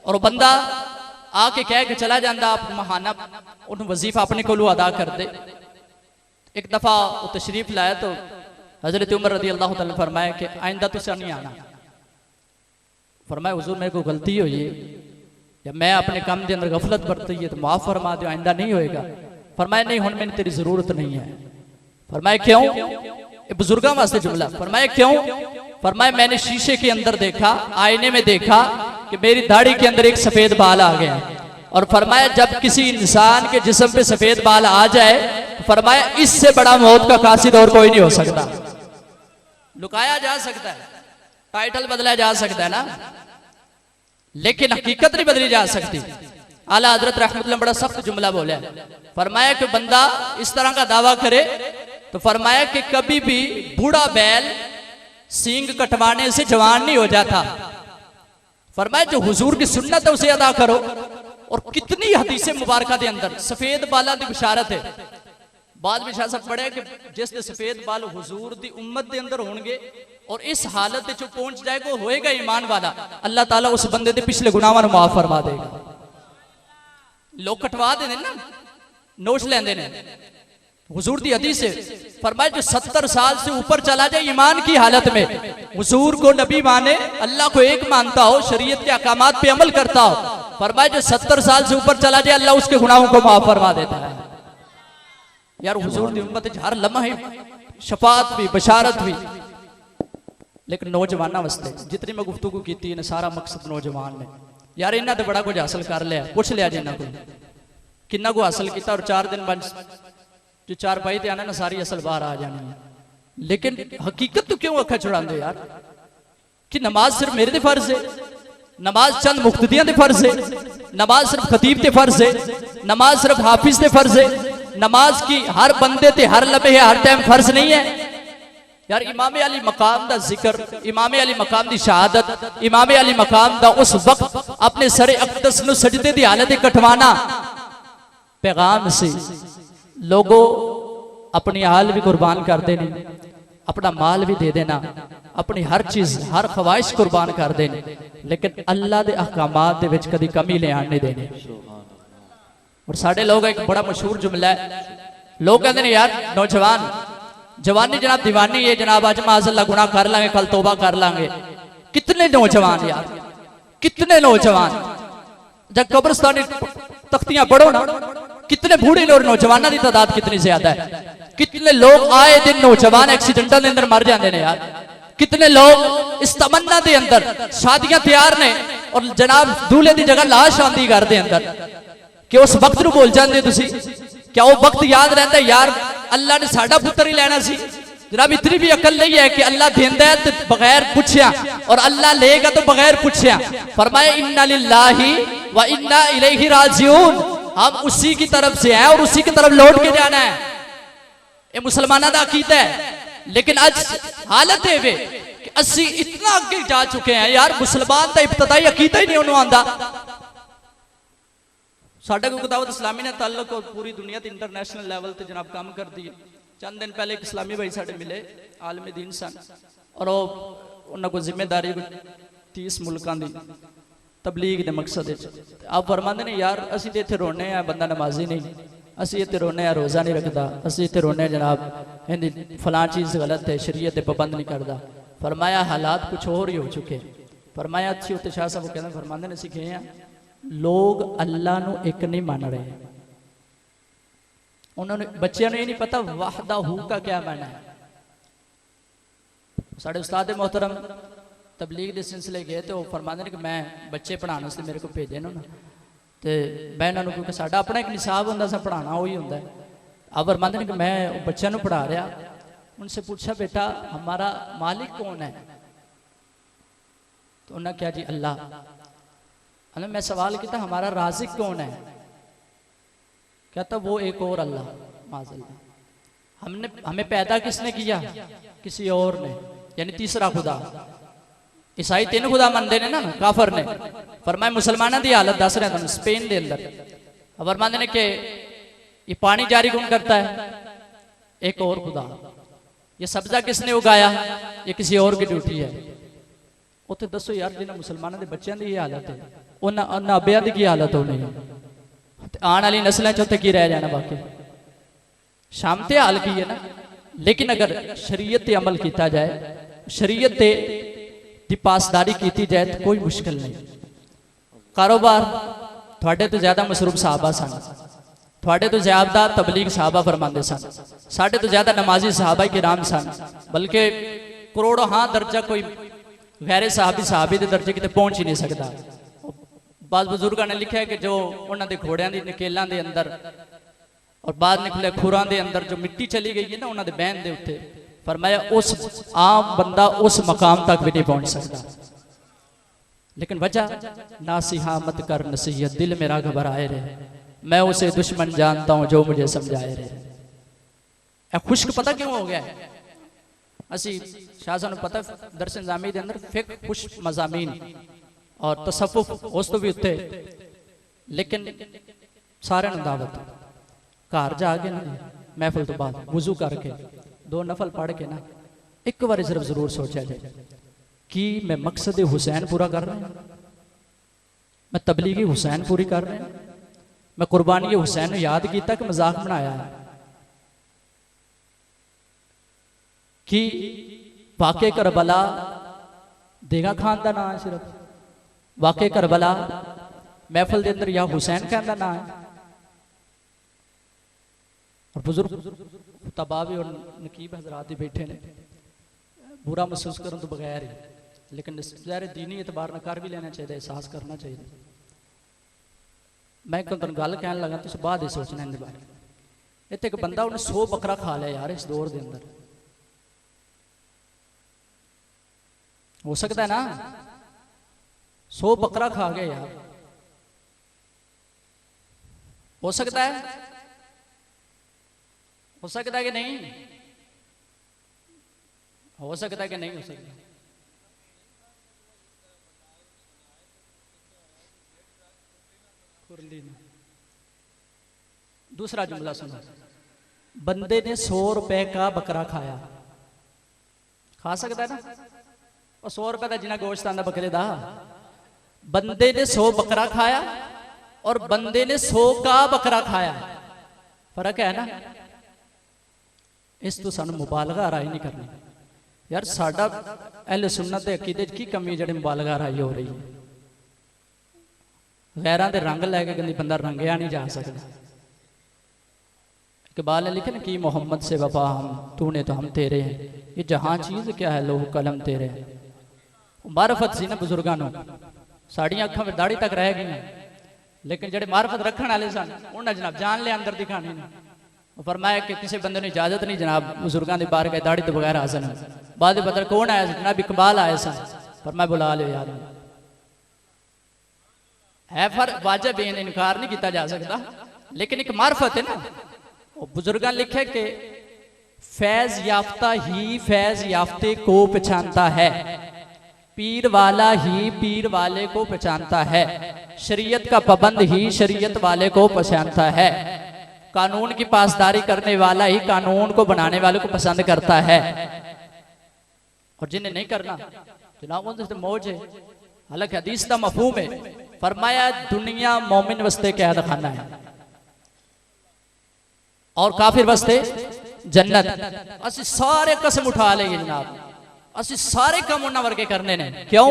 और बंदा आके कह के चला जाता, आप महाना उन वजीफा अपने को अदा कर दे। एक दफा वो तशरीफ लाया तो हजरत उमर रज़ी अल्लाह तआला फरमाया कि आइंदा तुझे नहीं आना। फरमाया हुजूर मेरे को गलती हुई है या मैं अपने काम के अंदर गफलत बरती है तो माफ फरमा दो, आइंदा नहीं होएगा। फरमाया नहीं हुण मैंने तेरी जरूरत नहीं है। फरमाया क्यों? ये बुजुर्गों वास्ते जुमला। फरमाया क्यों? फरमाया मैंने शीशे के अंदर देखा, आईने में देखा कि मेरी दाढ़ी के अंदर एक सफेद बाल आ गया। और फरमाया जब किसी इंसान के जिस्म पे सफेद बाल आ जाए तो फरमाया इससे बड़ा मौत का कासिद और कोई नहीं हो सकता। लुकाया जा सकता है, टाइटल बदला जा सकता है ना, लेकिन हकीकत नहीं बदली जा सकती। आला हजरत रहमतुल्लाह बड़ा सख्त जुमला बोला, फरमाया कि बंदा इस तरह का दावा करे तो फरमाया कि कभी भी बूढ़ा बैल सींग कटवाने से जवान नहीं हो जाता। फरमाया जो हुजूर की सुन्नत है उसे अदा करो। और कितनी हदीसें मुबारक के अंदर सफेद बालों की बिशारत है। बाद में शाह साहब पढ़े कि जिस सफेद बाल हुजूर की उम्मत के अंदर होंगे और इस हालत जो पहुंच जाएगा वो होएगा ईमान वाला, अल्लाह ताला उस बंदे के पिछले गुनाहों को माफ फरमा देगा। लोग कटवा देते ना, नोच लेंदे ने, हुजूर की हदीस है। फरमाया जो 70 साल से ऊपर चला जाए ईमान की हालत में, हुजूर को नबी माने, अल्लाह को एक मानता हो, शरीयत के अहकामात पे अमल करता हो, फरमाया जो 70 साल से ऊपर चला जाए अल्लाह उसके गुनाहों को माफ फरमा देता है। यार हुजूर की उम्मत हर लम्हा शफात भी बशारत भी। लेकिन नौजवानों वास्ते जितनी मैं गुफ्तगू की ने सारा मकसद नौजवान ने यार इन्हों तो बड़ा कुछ हासिल कर लिया, पुछ लिया जिन्हों को किन्ना को हासिल किया और 4 दिन बाद जो 4 पाई ते आना ना सारी असल बाहर आ जानी है। लेकिन हकीकत तो क्यों अखा छुड़ाते यार कि नमाज सिर्फ मेरे ते फर्ज है, नमाज चंद मुक्तदियां दे फर्ज है, नमाज सिर्फ खतीब ते फर्ज है, नमाज सिर्फ हाफिज ते फर्ज है, नमाज की हर बंदे ते हर लम्हे हर टाइम फर्ज नहीं है। यार इमाम अली मकाम दा जिक्र, इमाम अली मकाम दी शहादत, इमाम अली मकाम दा उस वक्त अपने सरे अक़दस नु सजदे दी हालत कटवाना पैगाम से लोगों अपनी हाल भी कुर्बान कर देने, अपना माल भी दे देना, अपनी हर चीज हर ख्वाहिश कुर्बान कर देने, लेकिन अल्लाह दे अहकामात दे विच कदी कमी ले आने देने। और साडे लोग एक बड़ा मशहूर जुमला है, लोग कहते हैं यार नौजवान जवानी जनाब दीवानी है जनाब, आज माज़अल्लाह गुनाह कर लांगे, कल तौबा कर लांगे। कितने नौजवान यार, कितने नौजवान, जब कब्रिस्तानी तख्तियां पढ़ो ना, कितने बूढ़े और नौजवानों की तादाद कितनी ज्यादा है। कितने लोग आए दिन नौजवान एक्सीडेंटों के अंदर मर जाते हैं यार। कितने लोग इस तमन्ना के अंदर शादियां तैयार ने और जनाब दूल्हे की जगह लाश आंदी घर के अंदर कि उस वक्त को भूल जाते तुसी। क्या वो वक्त याद रहता है यार अल्लाह ने साडा पुत्र ही लेना सी। जनाब इतनी भी अकल नहीं है कि अल्लाह देंदा है तो बगैर पूछया और अल्लाह लेगा तो बगैर पूछया। फरमाया इन्ना लिल्लाहि व इन्ना इलैहि राजिऊन, हम उसी की तरफ से हैं और उसी की तरफ लौट के जाना है। ये मुसलमानों का अकीदा है। लेकिन आज हालत है वे कि असी इतना आगे जा चुके हैं यार, मुसलमान का इब्तदाई अकीदा ही नहीं उन्होंने आंदा। साडा कोई दावत इस्लामी ने ताल्लुक और पूरी दुनिया ते इंटरनेशनल लेवल ते जनाब काम कर दी है। चंद दिन पहले एक इस्लामी भाई साडे मिले, आलमी दीन सन, और उन्होंने कोई जिम्मेदारी 30 मुल्कों की तबलीग के मकसद आप फरमाते ने यार असी तो इतने रोने हैं बंदा नमाजी नहीं, असी इतने रोने हैं रोज़ा नहीं रखता, असी इतने रोने जनाब हिंदी फलां चीज़ गलत है शरीयत पाबंद नहीं करता। फरमाया हालात कुछ और ही हो चुके। फरमाया अच्छी उत्ते शाह साहब कहते फरमाते ने सीखे हैं लोग अल्लाह नू एक नहीं मान रहे। उन्होंने बच्चों ने ये नहीं पता वाहदाहू का क्या माना है। साढ़े उस्ताद मोहतरम तबलीग के सिलसिले गए तो फरमाते हैं कि मैं बच्चे पढ़ाने से मेरे को भेजे ना तो मैं इन्होंने क्योंकि साडा अपना एक निसाब होंदा सा पढ़ाना वही होंदा है। आप फरमाते हैं कि मैं बच्चों को पढ़ा रहा, उनसे पूछा बेटा हमारा मालिक कौन है? तो उन्होंने क्या जी अल्लाह। मैं सवाल किया हमारा राज़िक कौन है? कहता वो एक और अल्लाह माज़अल्लाह। हमें पैदा किसने किया? किसी और ने, यानी तीसरा खुदा। ईसाई 3 खुदा मनते ने ना, काफर ने। फरमाया मुसलमानों की हालत दस रहे थे स्पेन के अंदर। फरमाते ने कि ये पानी जारी कौन करता है? एक और खुदा। ये सब्जा किसने उगाया? ये किसी और की ड्यूटी है। उत्थे दसो यार जिन्हें मुसलमानों के बच्चों की हालत है उन्होंने अब्बिया की हालत होनी है, आने वाली नस्लों च की रह जाना। बाकी शाम ते हाल की है ना। लेकिन अगर शरीयत ते अमल किया जाए, शरीयत की पासदारी की जाए तो कोई मुश्किल नहीं। कारोबार थोड़े तो ज्यादा मसरूफ साहबा सन, थोड़े तो ज्यादा तबलीग साहबा फरमाते सन, साढ़े तो ज्यादा नमाजी साहबा के राम सन, बल्कि करोड़ों हाँ दर्जा कोई गैर साहबी के दर्जे कितने पहुंच ही नहीं सकता। बाद बुजुर्गों ने लिखा है कि जो उन्होंने घोड़िया की नकेलों के अंदर और बाद निकले खुरां के अंदर जो मिट्टी चली गई है ना उन्होंने बहन के उत्ते, फरमाया उस आम बंदा उस मकाम तक भी नहीं पहुंच सकता। लेकिन वजह नासिहा मत कर नसीहत, दिल मेरा घबराए रहे, मैं उसे दुश्मन जानता हूं जो मुझे समझाए रहे। खुश्क पता क्यों हो गया है? असी शाह साहब पता दरस निज़ामी के अंदर फिक खुश मज़ामीन और तसव्वुफ उस तो भी उत्ते। लेकिन सारे दावत घर जाके ना महफिल तो बाद वुजू करके 2 नफल पढ़ के ना एक बार सिर्फ जरूर सोचा जाए कि मैं मकसद हुसैन पूरा कर रहा हूं, मैं तबलीगी हुसैन पूरी कर रहा हूं, मैं कुर्बानी हुसैन याद किया कि मजाक बनाया है कि वाक़े करबला देगा खान का नाम है, सिर्फ वाक़े करबला महफिल के अंदर या हुसैन खान का नाम है। और बुजुर्ग तबावी और नकीब हजरात ही बैठे ने, बुरा महसूस करने तो बगैर ही, लेकिन ज़ाहिर दीनी एतबार न कर भी लेना चाहिए, एहसास करना चाहिए। मैं तुम गल कह लगा तुम बाद ही सोचना इन बारे। इतने एक बंदा उन्हें 100 बकरा खा लिया यार इस दौर के अंदर। हो सकता है ना 100 बकरा खा गए यार, हो सकता है, हो सकता है कि नहीं, हो सकता है कि नहीं हो सकता। दूसरा जुमला सुनो, बंदे ने 100 रुपए का बकरा खाया, खा सकता है ना? और 100 रुपए का जिना गोश्त आंदा बकरे दा। बंदे ने 100 बकरा खाया और बंदे ने 100 का बकरा खाया, फर्क है ना? इस तो सानू मुबालगा राय नहीं करनी यार। साडा अहले सुन्नत दे अकीदे च की कमी जिहड़ी मुबालगा राय हो रही है। गैरां दे रंग लैके कभी बंदा रंगया नहीं जा सकता। इकबाल ने लिखे ना कि मोहम्मद से वफा हम तूने तो हम तेरे हैं, ये जहां चीज क्या है लोह कलम तेरे हैं। मारफत सी ना बुजुर्गों को, साड़ियां अखां में दाढ़ी तक रह गई, लेकिन जेडे मारफत रखने वाले सन उन्हें जनाब जान ले अंदर दिखानी नहीं। फरमाया कि किसी बंदे ने इजाजत नहीं जनाब बुजुर्गों की बार गए दाढ़ी तो बगैर हासन। बाद पता कौन आया जनाब इकबाल आए सन, फरमाया बुला लो यार। है फर वाजिब इनकार नहीं किया जा सकता, लेकिन एक मार्फत है ना। बुजुर्गों लिखे कि फैज याफ्ता ही फैज याफ्ते को पहचानता है, पीर वाला ही पीर वाले को पहचानता है, शरीयत का पाबंद ही शरीयत वाले को पहचानता है, कानून की पासदारी करने वाला ही कानून को बनाने वाले को पसंद करता है, और जिन्हें नहीं करना जनाब उनसे मौज है। हालांकि हदीस का मफहूम है, फरमाया दुनिया मोमिन वस्ते कैद खाना है और काफिर वस्ते जन्नत। असि सारे कसम उठा लेंगे जनाब, असि सारे काम उन्होंने वर्गे करने ने। क्यों?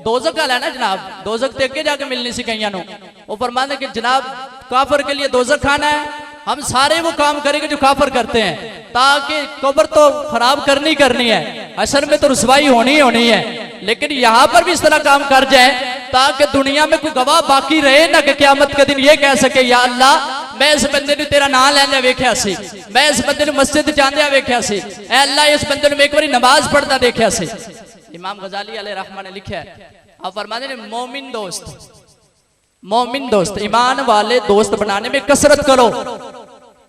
दोजक का लेना जनाब, दोजक ते अगे जाके मिलनी सी कईयां नूं। वो फरमाते कि जनाब काफिर के लिए दोजक खाना है, हम सारे वो काम करेंगे जो काफिर करते हैं, ताकि कब्र तो खराब करनी करनी है, असल में तो रुसवाई होनी होनी है, लेकिन यहां पर भी इस तरह काम कर जाए ताकि दुनिया में कोई गवाह बाकी रहे ना कि क़यामत के दिन ये कह सके या अल्लाह मैं इस बंदे ने तेरा नाम लैंदे वेख्या सी, मैं इस बंदे ने मस्जिद जांदे वेख्या सी, ऐ अल्लाह इस बंदे ने एक बारी नमाज पढ़ता देखा सी। इमाम गजाली अलैहि रहमा ने लिखा है, आप फरमाते हैं मोमिन दोस्त, मोमिन दोस्त ईमान वाले दोस्त बनाने में कसरत करो,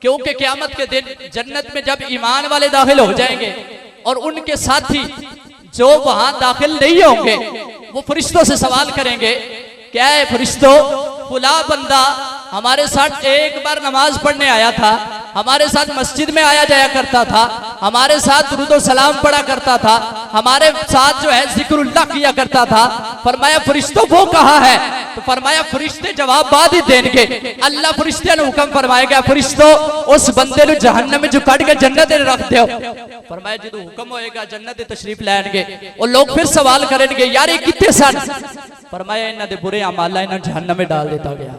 क्योंकि क़यामत के दिन जन्नत में जब ईमान वाले दाखिल हो जाएंगे और उनके साथी जो वहां दाखिल नहीं होंगे वो फरिश्तों से सवाल करेंगे, क्या है फरिश्तों, फुला बंदा हमारे साथ एक बार नमाज पढ़ने आया था, हमारे साथ मस्जिद में आया जाया करता था, हमारे साथ दुरूद और सलाम पढ़ा करता था, हमारे साथ जो है जिक्रुल्लाह किया करता था। फरमाया फरिश्तों वो कहाँ है? तो फरमाया फरिश्ते जवाब बाद ही देंगे। अल्लाह फरिश्ते ने हुक्म फरमाएगा, फरिश्तों उस बंदे ने जहन्नम में जो कट के जन्नत में रख दो। फरमाया जो हुक्म होएगा जन्नत तशरीफ लैणगे, और लोग फिर सवाल करेंगे यार ये कितने सन? फरमाया इन्हां दे बुरे अमाल इन्हां जहन्नम में डाल देता गया।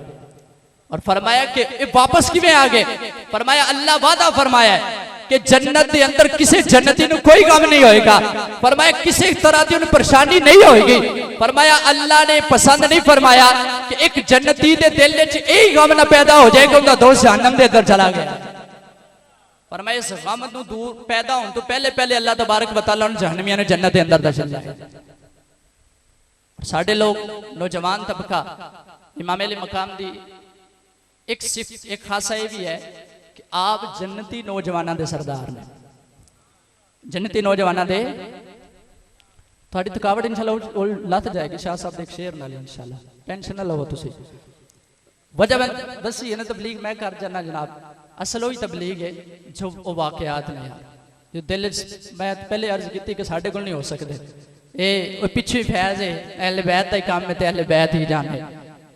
और फरमाया कि वापस किवें आ गए? फरमाया अल्लाह वादा फरमाया कि जन्नत के अंदर किसी जन्नती को कोई गम नहीं होएगा, फरमाया किसी तरह की उन्हें परेशानी नहीं होएगी। फरमाया अल्लाह ने पसंद नहीं फरमाया कि एक जन्नती के दिल में यही गम ना पैदा हो जाएगा उनका दोस्त जहन्नम के अंदर चला गया। फरमाया इस गम को दूर पैदा होने तो पहले पहले अल्लाह तबारक व तआला जहन्नमियां ने जन्नत के अंदर दखल लिया। साडे लोग नौजवान तबका इमाम अली मकाम दी एक सिफत एक खासा ये भी है कि आप जन्नती नौजवानों के सरदार ने, जन्नती नौजवानों के थोड़ी थकावट इंशाल्लाह लथ जाएगी। शाह साहब एक शेर नाल इंशाल्लाह, टेंशन ना लो तुसी। वजह दसी है ना तबलीग मैं कर जाना जनाब, असल वही तबलीग है जो वो वाकयात ने यार जो दिल मैं पहले अर्ज की कि साढ़े को नहीं हो सकते, ये पिछे फैज है अहले बैत का ही काम है, तो अहले बैत ही जाने।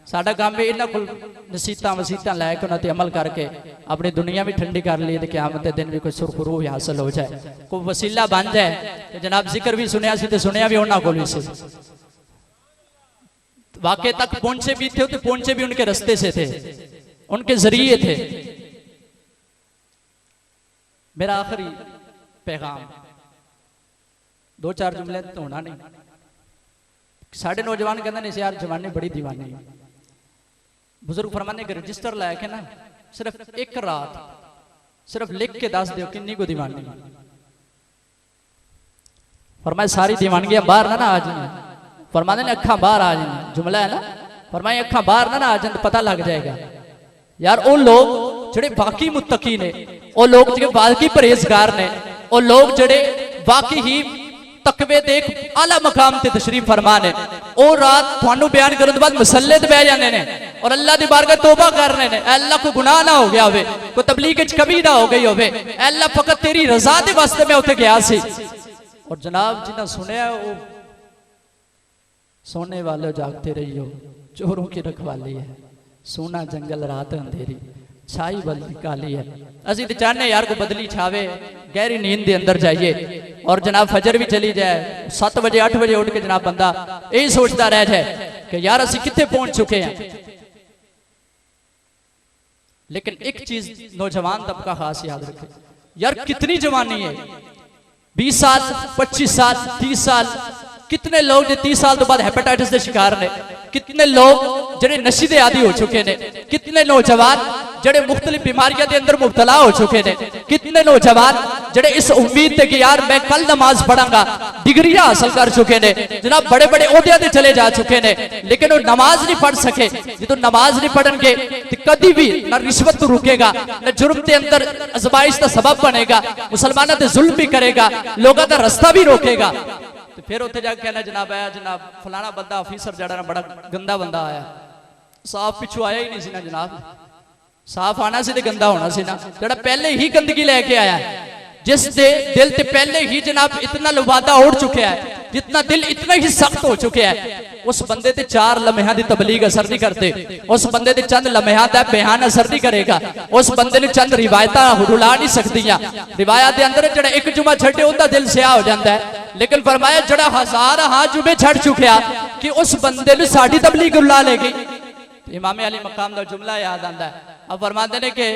साडा काम भी इन्हों को नसीहतां वसीयतां लैके उन्होंने अमल करके अपनी दुनिया भी ठंडी कर ली, क़यामत के दिन भी कोई सुरखरू भी हासिल हो जाए, कोई वसीला बन जाए। तो जनाब जिक्र भी सुनिया सी, सुनिया भी उन्होंने को सी, वाक़े तक पहुंचे भी थे, तो पहुंचे भी उनके रास्ते से थे, उनके जरिए थे। मेरा आखिरी पैगाम दो चार जुमले तो होना नहीं। साढ़े नौजवान कहते हैं यार जवानी बड़ी दीवानी। बुजुर्ग फरमाने के रजिस्टर लैके ना सिर्फ एक रात सिर्फ लिख के दस दो किन्नी को दीवानी। फरमाए सारी दीवानगियां बाहर ना आ जाए, फरमाने ने अखा बाहर आ जाए, जुमला है ना, फरमाए अखा बाहर ना आ जाए तो पता लग जाएगा। यार वो लोग जेडे बाकी मुत्तकी ने, वो लोग जो बाकी परहेजगार ने, वो लोग जेडे बाकी ही तकवे देख आला मकाम ते तशरीफ फरमा ने, वो रात थानू बयान करने के बाद मसले ते बह जाते हैं और अल्लाह की बारगाह तौबा कर रहे हैं। अल्लाह को गुनाह ना हो गया होवे, कोई तबलीग कभी ना हो गई होवे, अल्लाह फकत तेरी रजा के वास्ते मैं उत्थे गया सी। और जनाब जिन्हें सुनिया वो सोने वाले जागते रहियो, चोरों की रखवाली है, सोना जंगल रात अंधेरी, छाई बदली काली है। असि तो चाहते यार को बदली छावे, गहरी नींद के अंदर जाइए और जनाब फजर भी चली जाए, 7 बजे 8 बजे उठ के जनाब बंदा यही सोचता रह जाए कि यार असि कितने पहुंच चुके हैं। लेकिन एक चीज नौजवान तबका खास याद रखे, यार कितनी जवानी है, 20 साल 25 साल 30 साल, कितने लोग जो 30 साल तो बाद हेपेटाइटिस के शिकार ने, कितने लोग जड़े नशे के आदि हो चुके ने, कितने नौजवान जड़े मुख्तलिफ बीमारियों के अंदर मुब्तला हो चुके ने, कितने नौजवान जड़े इस उम्मीद थे कि यार मैं कल नमाज पढ़ांगा, डिग्रियां हासिल कर चुके ने, जनाब बड़े बड़े ओहदे ते चले जा चुके ने, लेकिन वो नमाज नहीं पढ़ सके। जो नमाज नहीं पढ़ेंगे तो कभी भी ना रिश्वत तो रुकेगा, ना जुर्म के अंदर अजमाइश का सबब बनेगा, मुसलमानों ते जुल्म भी करेगा, लोगों का रास्ता भी रोकेगा। तो फिर उत्थे जाके कहना जनाब आया जनाब फलाना बंदा ऑफिसर जड़ा ना बड़ा गंदा बंदा आया, साफ पिछू आया ही नहीं सी ना जनाब, साफ आना सी ते गंदा होना सी ना, जड़ा पहले ही गंदगी लेके आया है, जिस दे दिल ते पहले ही जनाब इतना लुबादा उड़ चुका है, जितना दिल इतना ही सख्त हो चुका है, उस बंदे ते 4 लम्हा की तबलीग असर नहीं करते, उस बंदे ते चंद लम्हा का बयान असर नहीं करेगा, उस बंदे ने चंद रिवायत रुला नहीं सकदियां। रिवायत के अंदर जड़ा एक जुमा छड़े उनका दिल स्याह हो जाता है, लेकिन फरमाया जड़ा 1000 हाँ जुमे छड़ चुकया कि उस बंदे ने साड़ी तबलीग रुला लेगी। इमाम अली मकाम का जुमला याद आता है, अब फरमाते ने कि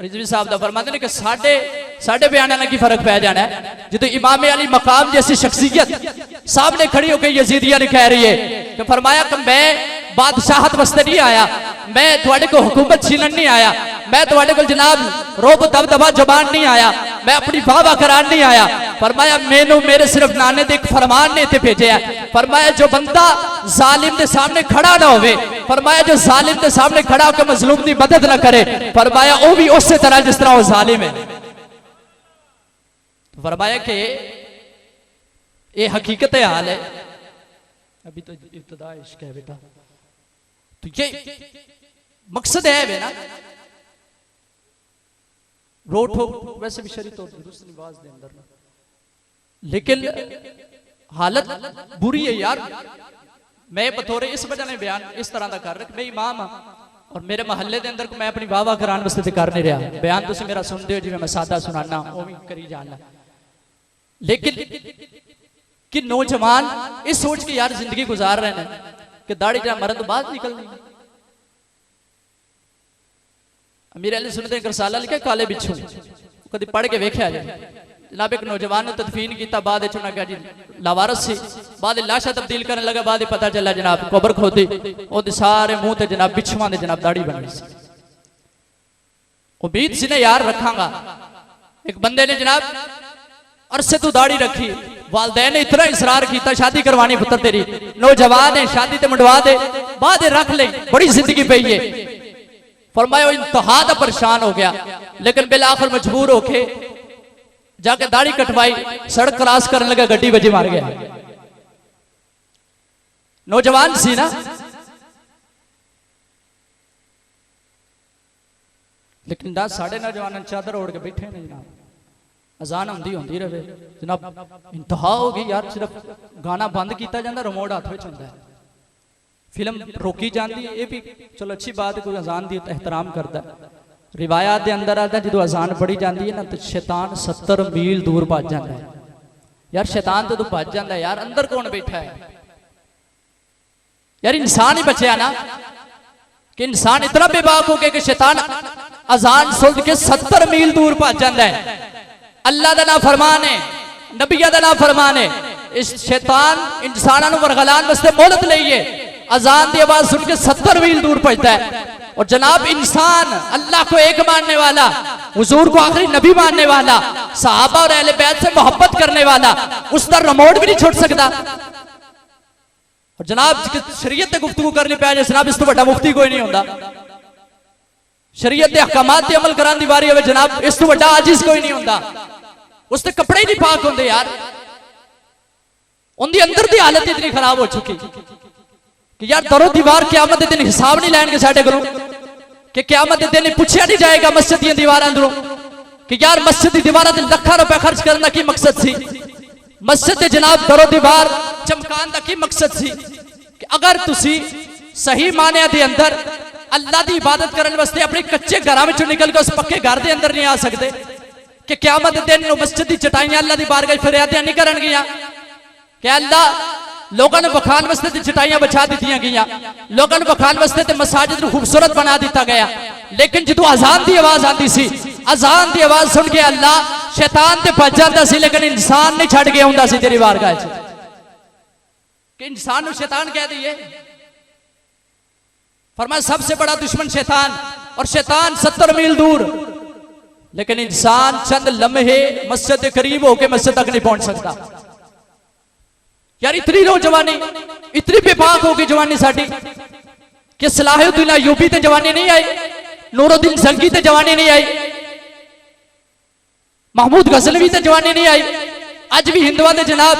रिजवी साहब का फरमाते ने कि साढ़े बयान की फर्क पै जाना है। जो इमाम अली मकाम जैसी शख्सियत सामने खड़ी होकर यजीदिया ने कह रही है कि फरमाया कि मैं बादशाहत वास्ते नहीं आया, मैं थोड़े को हुकूमत छीनन नहीं आया, मैं थोड़े को जनाब रोब दबदबा जबान नहीं आया, मैं अपनी वाह करार नहीं आया। फरमाया मैनू मेरे सिर्फ नाने दे एक फरमान ने इत्थे भेजे है। फरमाया जो बंदा जालिम के सामने खड़ा ना होवे, फरमाया जो जालिम के सामने खड़ा होकर मजलूम की मदद ना करे, फरमाया वो भी उस तरह जिस तरह वो जालिम है। फरमाया कि ये हकीकत हाल है, अभी तो इब्तिदा इश्क है बेटा, तो ये मकसद है ना, रोट हो वैसे भी शरीर तो दुरुस्त निवाज दे अंदर, लेकिन हालत बुरी है यार। मैं बतौरे इस वजह ने बयान इस तरह का कर रहा, मैं इमाम हाँ और मेरे महल्ले के अंदर को मैं अपनी वाह कराने वास्ते कर नहीं रहा, बयान तुम मेरा सुनते हो जिवें मैं सादा सुनाना वो भी करी जाना, लेकिन कि नौजवान इस सोच के यार जिंदगी गुजार रहे हैं कि दाढ़ी जरा मरन तो बाद निकलनी। अमीर अली सुन्नत ने रसाला लिखा काले बिच्छू, कभी पढ़ के वेख्या जाए। जनाब एक नौजवान ने तदफीन किया, बाद उन्हें कहा जी लावारस से, बाद लाशा तब्दील करने लगा, बाद पता चला जनाब कबर खोदी और सारे मुंह ते जनाब बिच्छुआं दे जनाब दाढ़ी बन गई। उम्मीद सी ने यार रखांगा, एक बंदे ने जनाब अरसे तू दाढ़ी रखी, वालदैन ने इतना इसरार किया शादी करवानी पुत्र तेरी, नौजवान है शादी ते मुंडवा दे, बाद रख ले बड़ी जिंदगी पई है। फरमाया इंतहा दा परेशान हो गया, लेकिन बिल आखिर मजबूर होके जाके दाढ़ी कटवाई, सड़क क्रॉस करने लगा, गड्डी बजी मार गया। नौजवान सी ना, लेकिन दस साढ़े नौजवान चादर ओढ़ के बैठे ने जनाब, अजान होंदी रहे जनाब, इंतहा हो गई यार। सिर्फ गाना बंद किया जाता, रिमोट हाथ में होंदा है, फिल्म रोकी जाती है, ये भी चलो अच्छी बात है, कोई अजान की एहतराम करता है। रिवायत के अंदर आता जो अजान पढ़ी जाती है ना, तो शैतान 70 मील दूर भज जाता है। यार शैतान तो भज जाता है यार, अंदर कौन बैठा है यार, इंसान ही बचा ना, कि इंसान इतना बेबाक हो गया कि शैतान अजान सुन के 70 मील दूर भज जाता है। अल्लाह का ना फरमान है, नबिया का ना फरमान है, इस शैतान इंसानों वरगलान वास्ते मोहलत लईए, अजान की आवाज सुन के 70 मील दूर पहुंचता है। और जनाब इंसान अल्लाह को एक मानने वाला, हुजूर को आखिरी नबी मानने वाला, सहाबा और अहले बैत से मोहब्बत करने वाला, उस पर रिमोट भी नहीं छोड़ सकता। और जनाब शरीयत से गुफ्तगू करनी पै जाए, जनाब इस तो बड़ा मुफ्ती कोई नहीं होता। शरीयत के अहकामात अमल कराने की बारी हो जनाब, इस तो बड़ा आजिज कोई नहीं होता। उसके कपड़े नहीं पाक होंगे यार, उनकी अंदर की हालत इतनी खराब हो चुकी कि यार दरो दीवार क़यामत के दिन हिसाब नहीं लैणगे साडे कोलों, कि क़यामत के दिन पूछा नहीं जाएगा मस्जिद दी दीवार अंदरों कि यार मस्जिद की दीवार लाखों रुपए खर्च करने का की मकसद सी, मस्जिद के जनाब दरो दीवार चमकान का की मकसद सी। कि अगर तुसी सही माने के अंदर अल्लाह की इबादत करने वास्ते अपने कच्चे घरों में निकल के उस पक्के घर के अंदर नहीं आ सकते कि क़यामत दे दिन मस्जिद की चटाइयां अल्लाह की बारगाह फरियादियां नहीं करनगियां कि अल्लाह लोगों ने बखान वास्ते ते चटाइयां बिछा दी गई, लोगों ने बखान वास्ते ते मसाजिद को खूबसूरत बना दिता गया। लेकिन जो अजान की आवाज आती सी, अजान की आवाज सुन के अल्लाह शैतान ते भज जाता सी, लेकिन इंसान नहीं छड़ के आउंदा सी तेरी बारगाह च कि इंसान को शैतान कह दिए। फरमाया सबसे बड़ा दुश्मन शैतान, और शैतान 70 मील दूर, लेकिन इंसान चंद लम्हे मस्जिद के करीब होके मस्जिद तक नहीं पहुंच सकता। यार इतनी नौजवानी, इतनी बेबाक होगी जवानी साडी कि सलाहुद्दीन अय्यूबी ते जवानी नहीं आई, नूरुद्दीन जंगी ते जवानी नहीं आई, महमूद गजनवी ते जवानी नहीं आई। अज भी हिंदुआ दे जनाब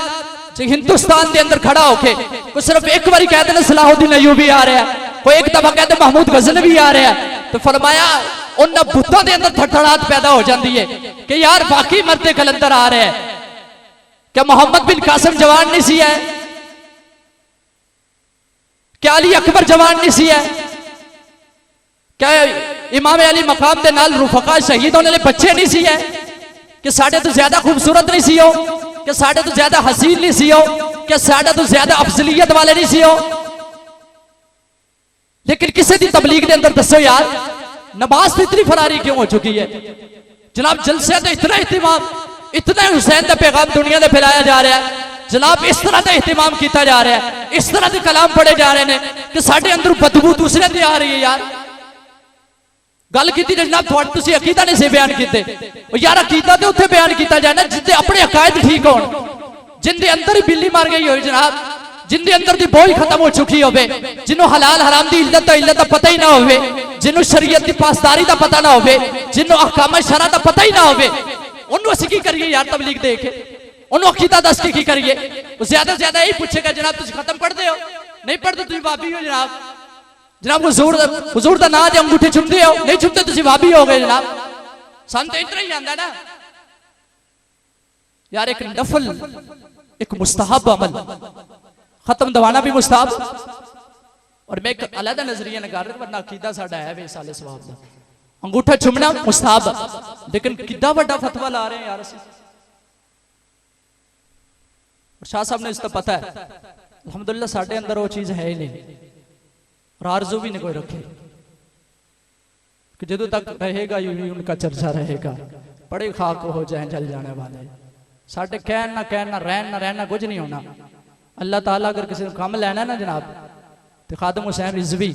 हिंदुस्तान के अंदर खड़ा होके कोई सिर्फ एक बार कहते ना सलाहुद्दीन अय्यूबी आ रहा है, कोई एक दफा कहते महमूद गजनवी आ रहा है, तो फरमाया उन बुतों के अंदर थड़थड़ाहट पैदा हो जाती है कि यार बाकी मरते कलंदर आ रहे हैं। क्या मोहम्मद बिन कासिम जवान नहीं सी है? क्या अली अकबर जवान नहीं सी है? क्या इमाम अली मकाम के नाल रुफका शहीद होने वाले बच्चे नहीं सी है? कि साढ़े तो ज्यादा खूबसूरत नहीं सी हो, कि साढ़े तो ज्यादा हसीन नहीं सी हो, कि साढ़े तो ज्यादा अफजलियत वाले नहीं सी हो। लेकिन किसी की तबलीग के अंदर दसो यार, नमाज तो इतनी फरारी क्यों हो चुकी है जनाब? जलसे तो इतना एहतिमाम, इतना हुसैन का पैगाम दुनिया में फैलाया जा रहा है जनाब, इस तरह का एहतिमाम किया जा रहा है, इस तरह के कलाम पढ़े जा रहे हैं कि साढ़े अंदर बदबू दूसरे की आ रही है। यार गल की जनाब तुम अकीदा नहीं से बयान किए यार, अकीदा तो उत्थे बयान किया जाए ना जिंदे अपने अकायद ठीक हो, जिंदे अंदर ही बिल्ली मार गई हो जनाब, जिंदे अंदर की बोझ खत्म हो चुकी हो, जिन्हों हलाल हराम की इल्लत का पता ही ना हो, जिन्हों शरीयत की पासदारी का पता ना हो, जिन्हों अहकाम शरा का पता ही ना हो, उन्होंने असीं की करिए यार? तबलीग दे के उन्होंने अकीदा दस के की करिए? ज्यादा से ज्यादा यही पूछेगा जनाब तुम खत्म पढ़ते हो, नहीं पढ़ते तुम वाबी हो जनाब, जनाब हुजूर का नाम अंगूठे चुमते हो, नहीं चुमते तुम वाबी हो गए जनाब। सन तो इतना ही आता ना यार, एक नफल एक मुस्तहब अमल खत्म दवाना भी मुस्तहब, और मैं एक अलग नजरिया निकाल रहा वरना अकीदा साडा है वे साले सवाब दा, अंगूठा चुमना मुस्तहब, लेकिन कितना बड़ा फतवा ला रहे हैं यार। शाह साहब ने इसका पता है अल्हम्दुलिल्लाह साडे अंदर वो चीज है ही नहीं, और आरज़ू भी नहीं कोई रखे कि जदों तक रहेगा यूं ही उनका चर्चा रहेगा, बड़े खाक हो जाए जल जाने वाले। साडे कहना रहना कुछ नहीं होना। अल्लाह ताला अगर किसी काम लेना ना जनाब, तो खादम हुसैन रिजवी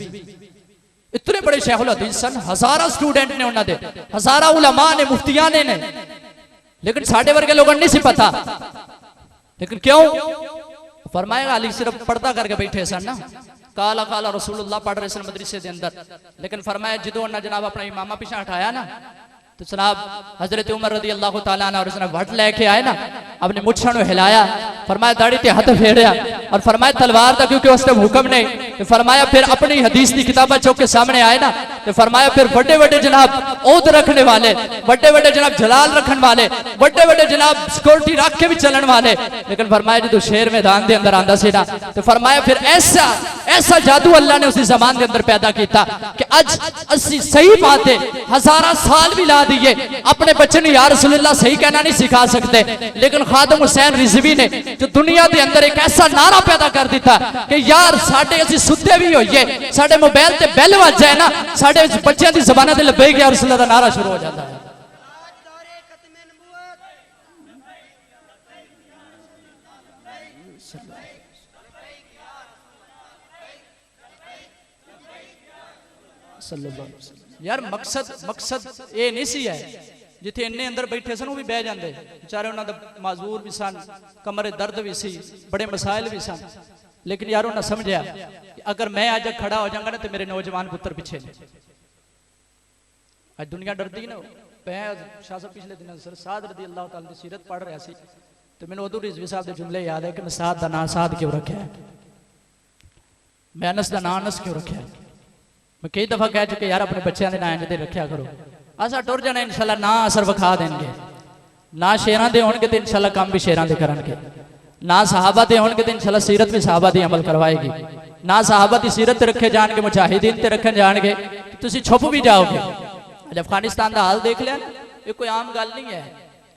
इतने बड़े शेखुल हदीस सन, हजारा स्टूडेंट ने उन्होंने, हजारा उलमा ने, मुफ्तियां ने, लेकिन साढ़े वर्गे लोगों नहीं सी पता। लेकिन क्यों? फरमाएगा अली सिर्फ पर्दा करके बैठे सन ना, काला काला रसूलुल्लाह पढ़ रहे सन मदरसे के अंदर, लेकिन फरमाया जो उन्हें जनाब अपना इमामा पीछे हटाया ना, तो जनाब हजरत उमर रदी अल्लाह तआला अन्हु और उसने वट लेके आए ना, अपने मुछन में हिलाया, फरमाया दाढ़ी ते हाथ फेरया, और फरमाया तलवार था क्योंकि उस टाइम हुक्म नहीं, तो फरमाया फिर अपनी हदीस की किताबा चौक के सामने आए ना, तो फरमाया फिर बड़े बड़े जनाब ओद रखने वाले, बड़े बड़े जनाब जलाल रखने वाले, बड़े बड़े जनाब सिक्योरिटी रख के भी चलन वाले, लेकिन फरमाया जो शेर मैदान के अंदर आंदा सी ना, तो फरमाया फिर ऐसा ऐसा जादू अल्लाह ने उसी जमान के अंदर पैदा किया कि अज असी सही बात है हजारा साल भी ला दिए अपने बच्चे ने यार रसूलुल्लाह सही कहना नहीं सिखा सकते, लेकिन खादम हुसैन रिजवी ने जो दुनिया के अंदर एक ऐसा नारा पैदा कर दिता कि यार साडे असी सुते भी होइए, साडे मोबाइल ते बेल वज जाए ना, साडे बच्चों की जबाना ते लब्बैक या रसूलुल्लाह दा नारा शुरू हो जाता है। यार मकसद ये नहीं सी है जिथे इन्ने अंदर बैठे सन वो भी बह जाते बेचारे, उन्होंने माजूर भी सन, कमरे दर्द भी सी, बड़े मसाइल भी सन, लेकिन यार उन्हें समझा कि अगर मैं आज खड़ा हो जाऊंगा ना तो मेरे नौजवान पुत्र पीछे ने। आज दुनिया डरती ना, मैं शाह साहब पिछले दिन सर साद रदी अल्लाह तआला की सीरत पढ़ रहा सी, तो मैंने उदू रिजवी साहब के जुमले याद है कि मैं साद का नाम साद क्यों रखा है, मैं अनस का नाम अनस क्यों रखा है। मैं कई दफा कह चुके यार अपने बच्चों के नाम जिते रखा करो, असा टुर जाना इंशाल्लाह, ना असर विखा देंगे, ना शेरां दे होणगे तो इंशाल्लाह काम भी शेरां दे करनगे, ना सहाबा दे होणगे तो इंशाल्लाह सीरत भी सहाबा दी अमल करवाएगी। ना सहाबा की सीरत ते रखे जाएंगे, मुजाहिदीन ते रखे जाएंगे, तुसी छुप भी जाओगे। अज अफगानिस्तान का हाल देख लिया, ये कोई आम गल नहीं है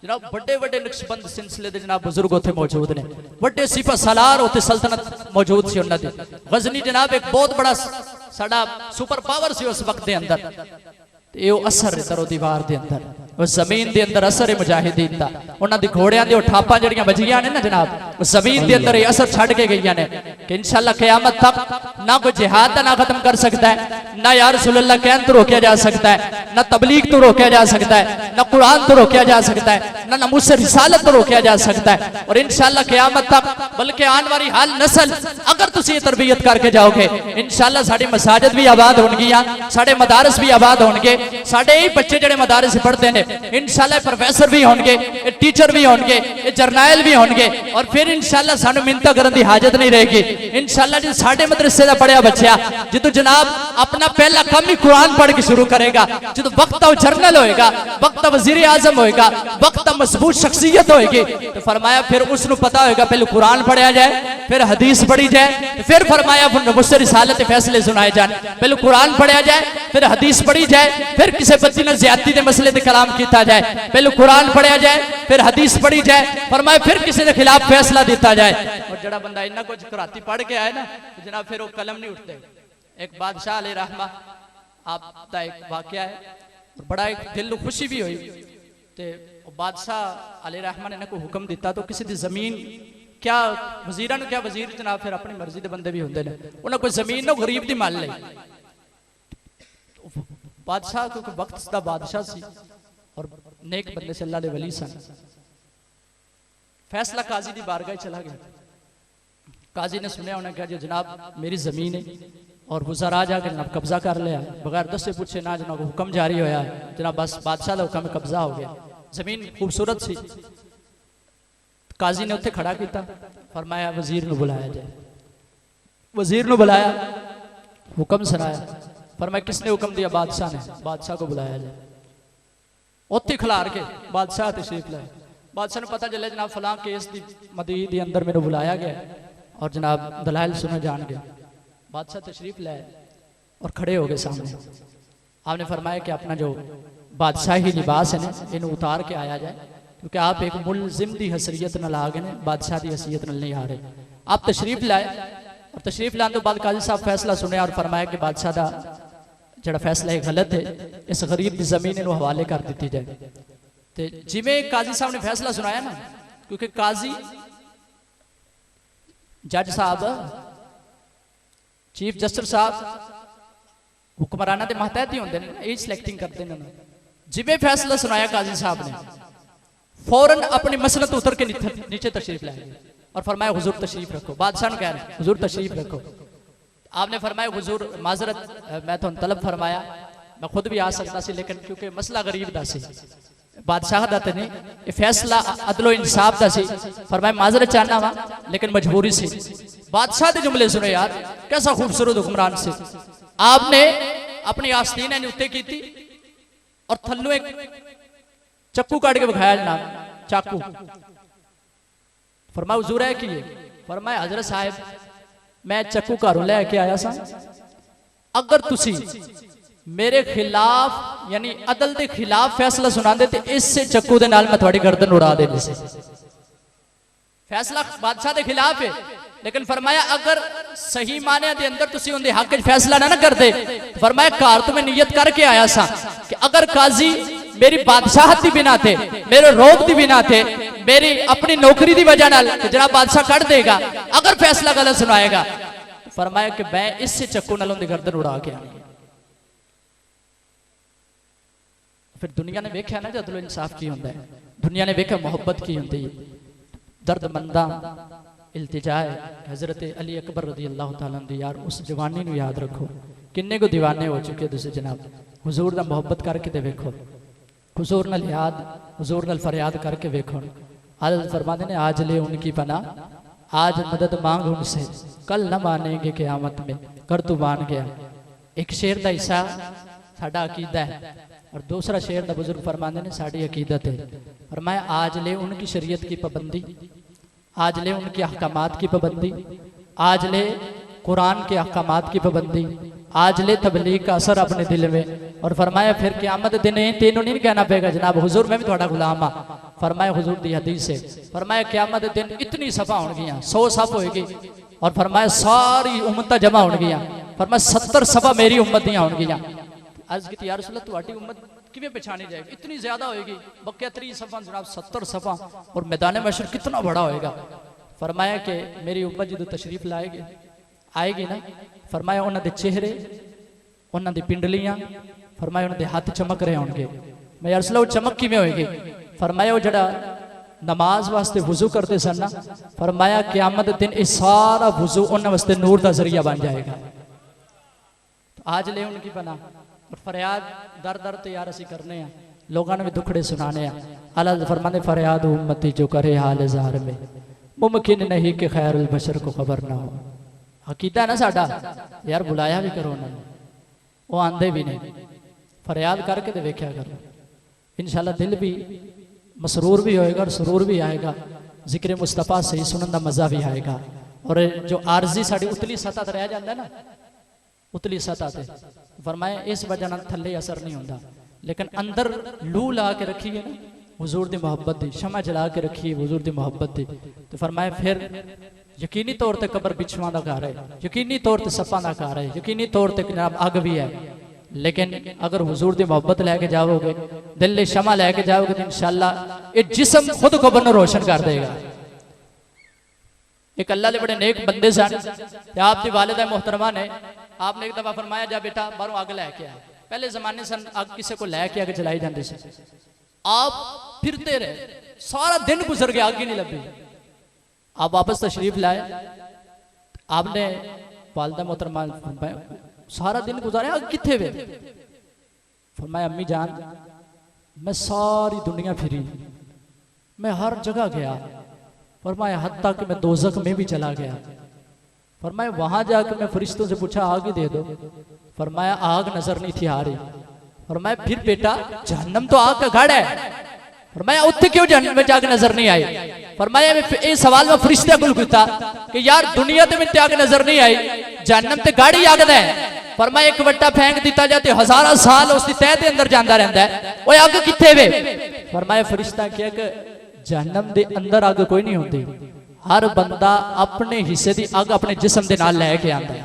जनाब। बड़े बड़े नक्शबंद सिलसिले के जनाब बुजुर्ग उत्थे मौजूद ने, बड़े सिपा सलार उत्थे सल्तनत मौजूद सी उन्हां दी। गजनी जनाब एक बहुत बड़ा साडा सुपर पावर सी उस वक्त के अंदर। ये असर दरो दीवार के अंदर, उस जमीन के अंदर असर है मुजाहिदीन का। उन्हां दी घोड़ियां दी ठापां जड़ियां वजियां ने ना जनाब, उस जमीन के अंदर ये असर छड़ के गई ने कि इंशाअल्लाह क़यामत तक ना कोई जिहाद ना खत्म कर सकता है, ना या रसूलुल्लाह कहन तो रोका जा सकता है, ना तबलीग तो रोका जा सकता है, ना कुरान तो रोका जा सकता है, ना नमूस रिसालत तो रोका जा सकता है। और इंशाअल्लाह क़यामत तक बल्कि आने वाली हाल नस्ल अगर तुम ये तरबियत करके जाओगे, इंशाअल्लाह साडी मसाजिद भी आबाद होणगियां, साडे मदारस भी आबाद होणगे, साडे ही बच्चे जिहड़े मदारस पढ़ते हैं इंशाअल्लाह प्रोफेसर भी होणगे, टीचर भी होणगे, जरनैल भी होणगे। और फिर इंशाअल्लाह सानू मिन्नतां करन दी हाजत नहीं रहेगी। इंशाअल्लाह जो साडे मदरसे दा पढ़िया बच्चा जो जनाब अपना पहला काम ही कुरान पढ़ के शुरू करेगा, जो वक्त जर्नल होएगा, वक्त वजीर आजम होएगा, वक्त मजबूत शख्सियत होएगी, तो फरमाया फिर उसको पता होएगा पहले कुरान पढ़िया जाए, फिर हदीस पढ़ी जाए, फिर फरमाया मुझसे रिसालत फैसले सुनाए जाए। पहले कुरान पढ़िया जाए, फिर हदीस पढ़ी जाए, फिर किसी बच्ची ने ज्यादती के मसले ते कलाम किया जाए। पहले कुरान पढ़िया जाए, फिर हदीस पढ़ी जाए, फरमाया फिर किसी के खिलाफ फैसला दिता जाए। और जड़ा बंदा इन्ना कुछ कराती पढ़ के आए ना जनाब, फिर वो कलम नहीं उठते। एक बादशाह अलैहि रहमा आपका एक वाकया है, बड़ा एक दिल को खुशी भी हुई। तो बादशाह अलैहि रहमा ने कोई हुक्म दिता तो किसी की जमीन क्या वजीरां क्या वजीर जनाब फिर अपनी मर्जी के बंदे भी होंगे ने, उन्हें कोई जमीन ना गरीब की मल ली। बादशाह क्योंकि वक्त का बादशाह सी और नेक बंदे से अल्लाह दे वली सन, फैसला काजी की बारगाह चला गया। काजी ने सुनया, उन्हें कहा जो जनाब मेरी जमीन है और वज़रा जाकर जनाब कब्जा कर लिया बगैर दसे पूछे ना, जनाब हुक्म जारी होया है जनाब, बस बादशाह का हुक्म कब्जा हो गया। जमीन खूबसूरत सी, काजी ने उत्थे खड़ा किया, फरमाया वजीर नूं बुलाया जाए। वजीर नूं बुलाया, हुक्म सुनाया, फरमाया किसने हुक्म दिया? बादशाह ने। बादशाह को बुलाया जाए। उत्थे खिलार के बादशाह तशरीफ लाए। बादशाह ने पता चले जनाब फलां केस की मदीद के अंदर मैंने बुलाया गया और जनाब दलाइल सुने जान गए। बादशाह तशरीफ लाए और खड़े हो गए सामने। आपने फरमाया कि अपना जो बादशाही लिबास है ना इन्हें उतार के आया जाए, क्योंकि आप एक मुलजिम की हसीयत न ला गए ने, बादशाह की हसीयत न नहीं आ रहे। आप तशरीफ लाए और तशरीफ लाने तो बाद काजी साहब फैसला सुने और फरमाया कि बादशाह का जो फैसला है गलत है, इस गरीब की जमीन इन्हों हवाले कर दी जाए। तो जिमें काजी साहब ने फैसला सुनाया ना, क्योंकि काजी जज साहब चीफ जस्टिस साहब हुक्मराना के महतहत ही होंगे, यही सिलेक्टिंग करते हैं। जिमें फैसला सुनाया काजी साहब ने फौरन अपनी मसलत उतर के नीचे तशरीफ लाए और फरमाया हुजूर तशरीफ रखो। बादशाह ने कह रहे हुजूर तशरीफ रखो। आपने फरमाया हुजूर माजरत मैं तो तलब फरमाया, मैं खुद भी आ सकता सी लेकिन क्योंकि मसला गरीब दा सी, बादशाह दा ते नहीं, ये फैसला अदलो इंसाफ दा सी। फरमाया माजरत चाहना वा लेकिन मजबूरी से। बादशाह के जुमले सुने यार, कैसा खूबसूरत हुक्मरान से। आपने अपनी आस्तीन उत्ते की थी और थल्लों एक चक्कू काट के दिखाया जनाब, चाकू। फरमाया हुजूर है कि फरमाया हजरत साहब मैं चक्कू घरों लैके आया सा, अगर तुसी मेरे खिलाफ यानी अदल के खिलाफ फैसला सुनाते तो इससे चक्कू दे नाल मैं थोड़ी गर्दन उड़ा देनी सी। फैसला बादशाह के खिलाफ है, लेकिन फरमाया अगर सही माने दे अंदर तुसी उनके हक च फैसला ना करते, फरमाया घर तो मैं नियत करके आया सा कि अगर काजी मेरी बादशाहत की बिना थे, मेरे रोब की बिना थे, मेरी अपनी नौकरी की वजह नाल जनाब बादशाह कट देगा, अगर फैसला गलत सुनाएगा, फरमाया कि मैं इससे चक्कू नाल उनकी गर्दन उड़ा के आनी। फिर दुनिया ने वेख्या ना अदलो इंसाफ की होंदा है, दुनिया ने वेख्या मुहब्बत की होंदी है। दर्दमंदा इल्तिजाए हजरत अली अकबर रदी अल्लाह तआला अन्हु यार उस जवानी नूं याद रखो, किन्ने को दीवाने हो चुके तुसीं जनाब। हुजूर दा मोहब्बत करके ते वेखो, हुजूर नाल याद हुजूर नाल फरियाद करके वेखो। हज़रत फरमाते ने आज ले उनकी पना, आज मदद मांग उनसे, कल न मानेंगे क़यामत में कर तू मान गया। एक शेर का हिस्सा साडा अकीदा है और दूसरा शेर का बुजुर्ग फरमाते ने साड़ी अकीदत है। फरमाया आज ले उनकी शरीयत की पाबंदी, आज ले उनकी अहकामात की पाबंदी, आज ले कुरान के अहकामात की पाबंदी, आज ले तबलीग का असर अपने दिल में। और फरमाया फिर क़यामत दिन तेनों नहीं कहना पेगा जनाब हुजूर मैं भी थोड़ा गुलाम हाँ। फरमाया हुजूर दी हदीस है, फरमाया क़यामत दिन इतनी सफ़ा होगी 100 सफ़ होएगी और फरमाया सारी उम्मत जमा होगी। फरमाया 70 सफ़ा मेरी उम्मत दियाँ होगी। अर्ज की यार रसूल तुहाडी उम्मत किवें पछाणी जाएगी, इतनी ज्यादा होएगी, बक्या 30 सफ़ा जनाब 70 सफ़ा और मैदान मशर कितना बड़ा होएगा। फरमाया कि मेरी उम्मत जो तशरीफ लाएगी आएगी ना, फरमाया उन्होंने चेहरे उन्होंने पिंडलियां, फरमाया उन्होंने हाथ चमक रहे होंगे। मैं यार रसूल चमक किवें होएगी, फरमाया वो जड़ा नमाज वास्ते वुजू करते सन ना, फरमाया क़यामत दिन ये सारा वुजू उन्होंने वास्ते नूर का जरिया बन जाएगा। तो आज ले उनकी बना और फरियाद दर दर तो यार असी करने हैं, लोगों ने भी दुखड़े सुनाने हैं। अल्लाह फरमाने फरियाद उम्मती जो करे हाल ज़ार में, मुमकिन नहीं कि खैरुल बशर को खबर ना हो। हकीता है ना साडा यार, बुलाया भी करो उन्होंने, वो आंदे भी नहीं। फरियाद करके तो वेख्या करो, इंशाल्लाह दिल भी मसरूर भी होएगा और सुरूर भी आएगा, जिक्र मुस्तफ़ा सही सुनने का मज़ा भी आएगा। और जो आर्जी साड़ी उतली सतह पर रह जाता है ना, उतली सतह से फरमाया इस वजह नाल थल्ले असर नहीं होता, लेकिन अंदर लू ला के रखिए ना हुजूर दी मोहब्बत दी, शमा जला के रखिए हुजूर दी मोहब्बत दी, तो फरमाया फिर यकीनी तौर पर कबर बिछुआ का घर है, यकीनी तौर पर सफ़ा का घर है, यकीनी तौर पर जनाब अग भी है। लेकिन अगर हुजूर दी मोहब्बत लैके जाओगे, दिल शमा लैके जाओगे तो इंशाल्लाह ये जिस्म खुद कबर को रोशन कर देगा। एक अल्लाह के बड़े नेक बंदे सन, आपकी वालिदा मोहतरमा ने आपने एक दफा फरमाया जा बेटा बाहरों अग लैके आए। पहले जमाने सन अग किसी को लैके आगे जलाई जाती सी, आप फिरते रहे, सारा दिन गुजर गया अग ही नहीं लगी। आप वापस तशरीफ लाए, आपने वालिदा मोहतरमा सारा दिन गुजारे अग किथे वे? फरमाया अम्मी जान मैं सारी दुनिया फिरी, मैं हर जगह गया, फरमाया हत्ता कि मैं दोज़ख में भी चला गया। फरमाया वहां जाकर मैं फरिश्तों से पूछा आग ही दे दो, फरमाया आग नजर नहीं थी आ रही। फरमाया फिर बेटा जहन्नम तो आग का गढ़ है, फरमाया उत्थे क्यों जहन्नम में आग नजर नहीं आई? फरमाया ये सवाल मैं फरिश्ते को किया कि यार दुनिया ते में आग नजर नहीं आई, जहन्नम ते गाड़ी आग दा है। फरमाया एक वट्टा फेंक दिता जाए हजारा साल उसकी तह के अंदर जाता रहता है, वो अग किथे वे? फरमाया फरिश्ता क्या कि जहन्नम दे अंदर अग कोई नहीं होती, हर बंदा अपने हिस्से की अग अपने जिस्म के नाल लैके आता है।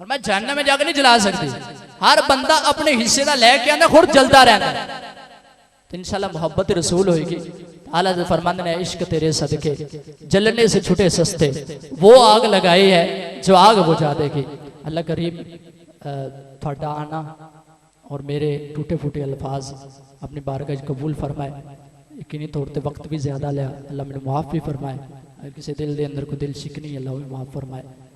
और मैं जहन्नम में अग नहीं जला सकती, हर बंदा अपने हिस्से का लैके आता, खुद जलता रहता है। तो इंशाल्लाह मोहब्बत रसूल होगी। आला फरमाते हैं इश्क तेरे सदके जलने से छुटे सस्ते, वो आग लगाई है जो आग बुझा देगी। अल्लाह करीम थोड़ा आना और मेरे टूटे फूटे अल्फाज अपनी बारगाह कबूल फरमाए। यकीनी तौर पर वक्त भी ज़्यादा लिया, अल्लाह मैंने माफ़ भी फरमाए। अगर किसी दिल के अंदर को दिल शिकनी अल्लाह भी माफ़ फरमाए।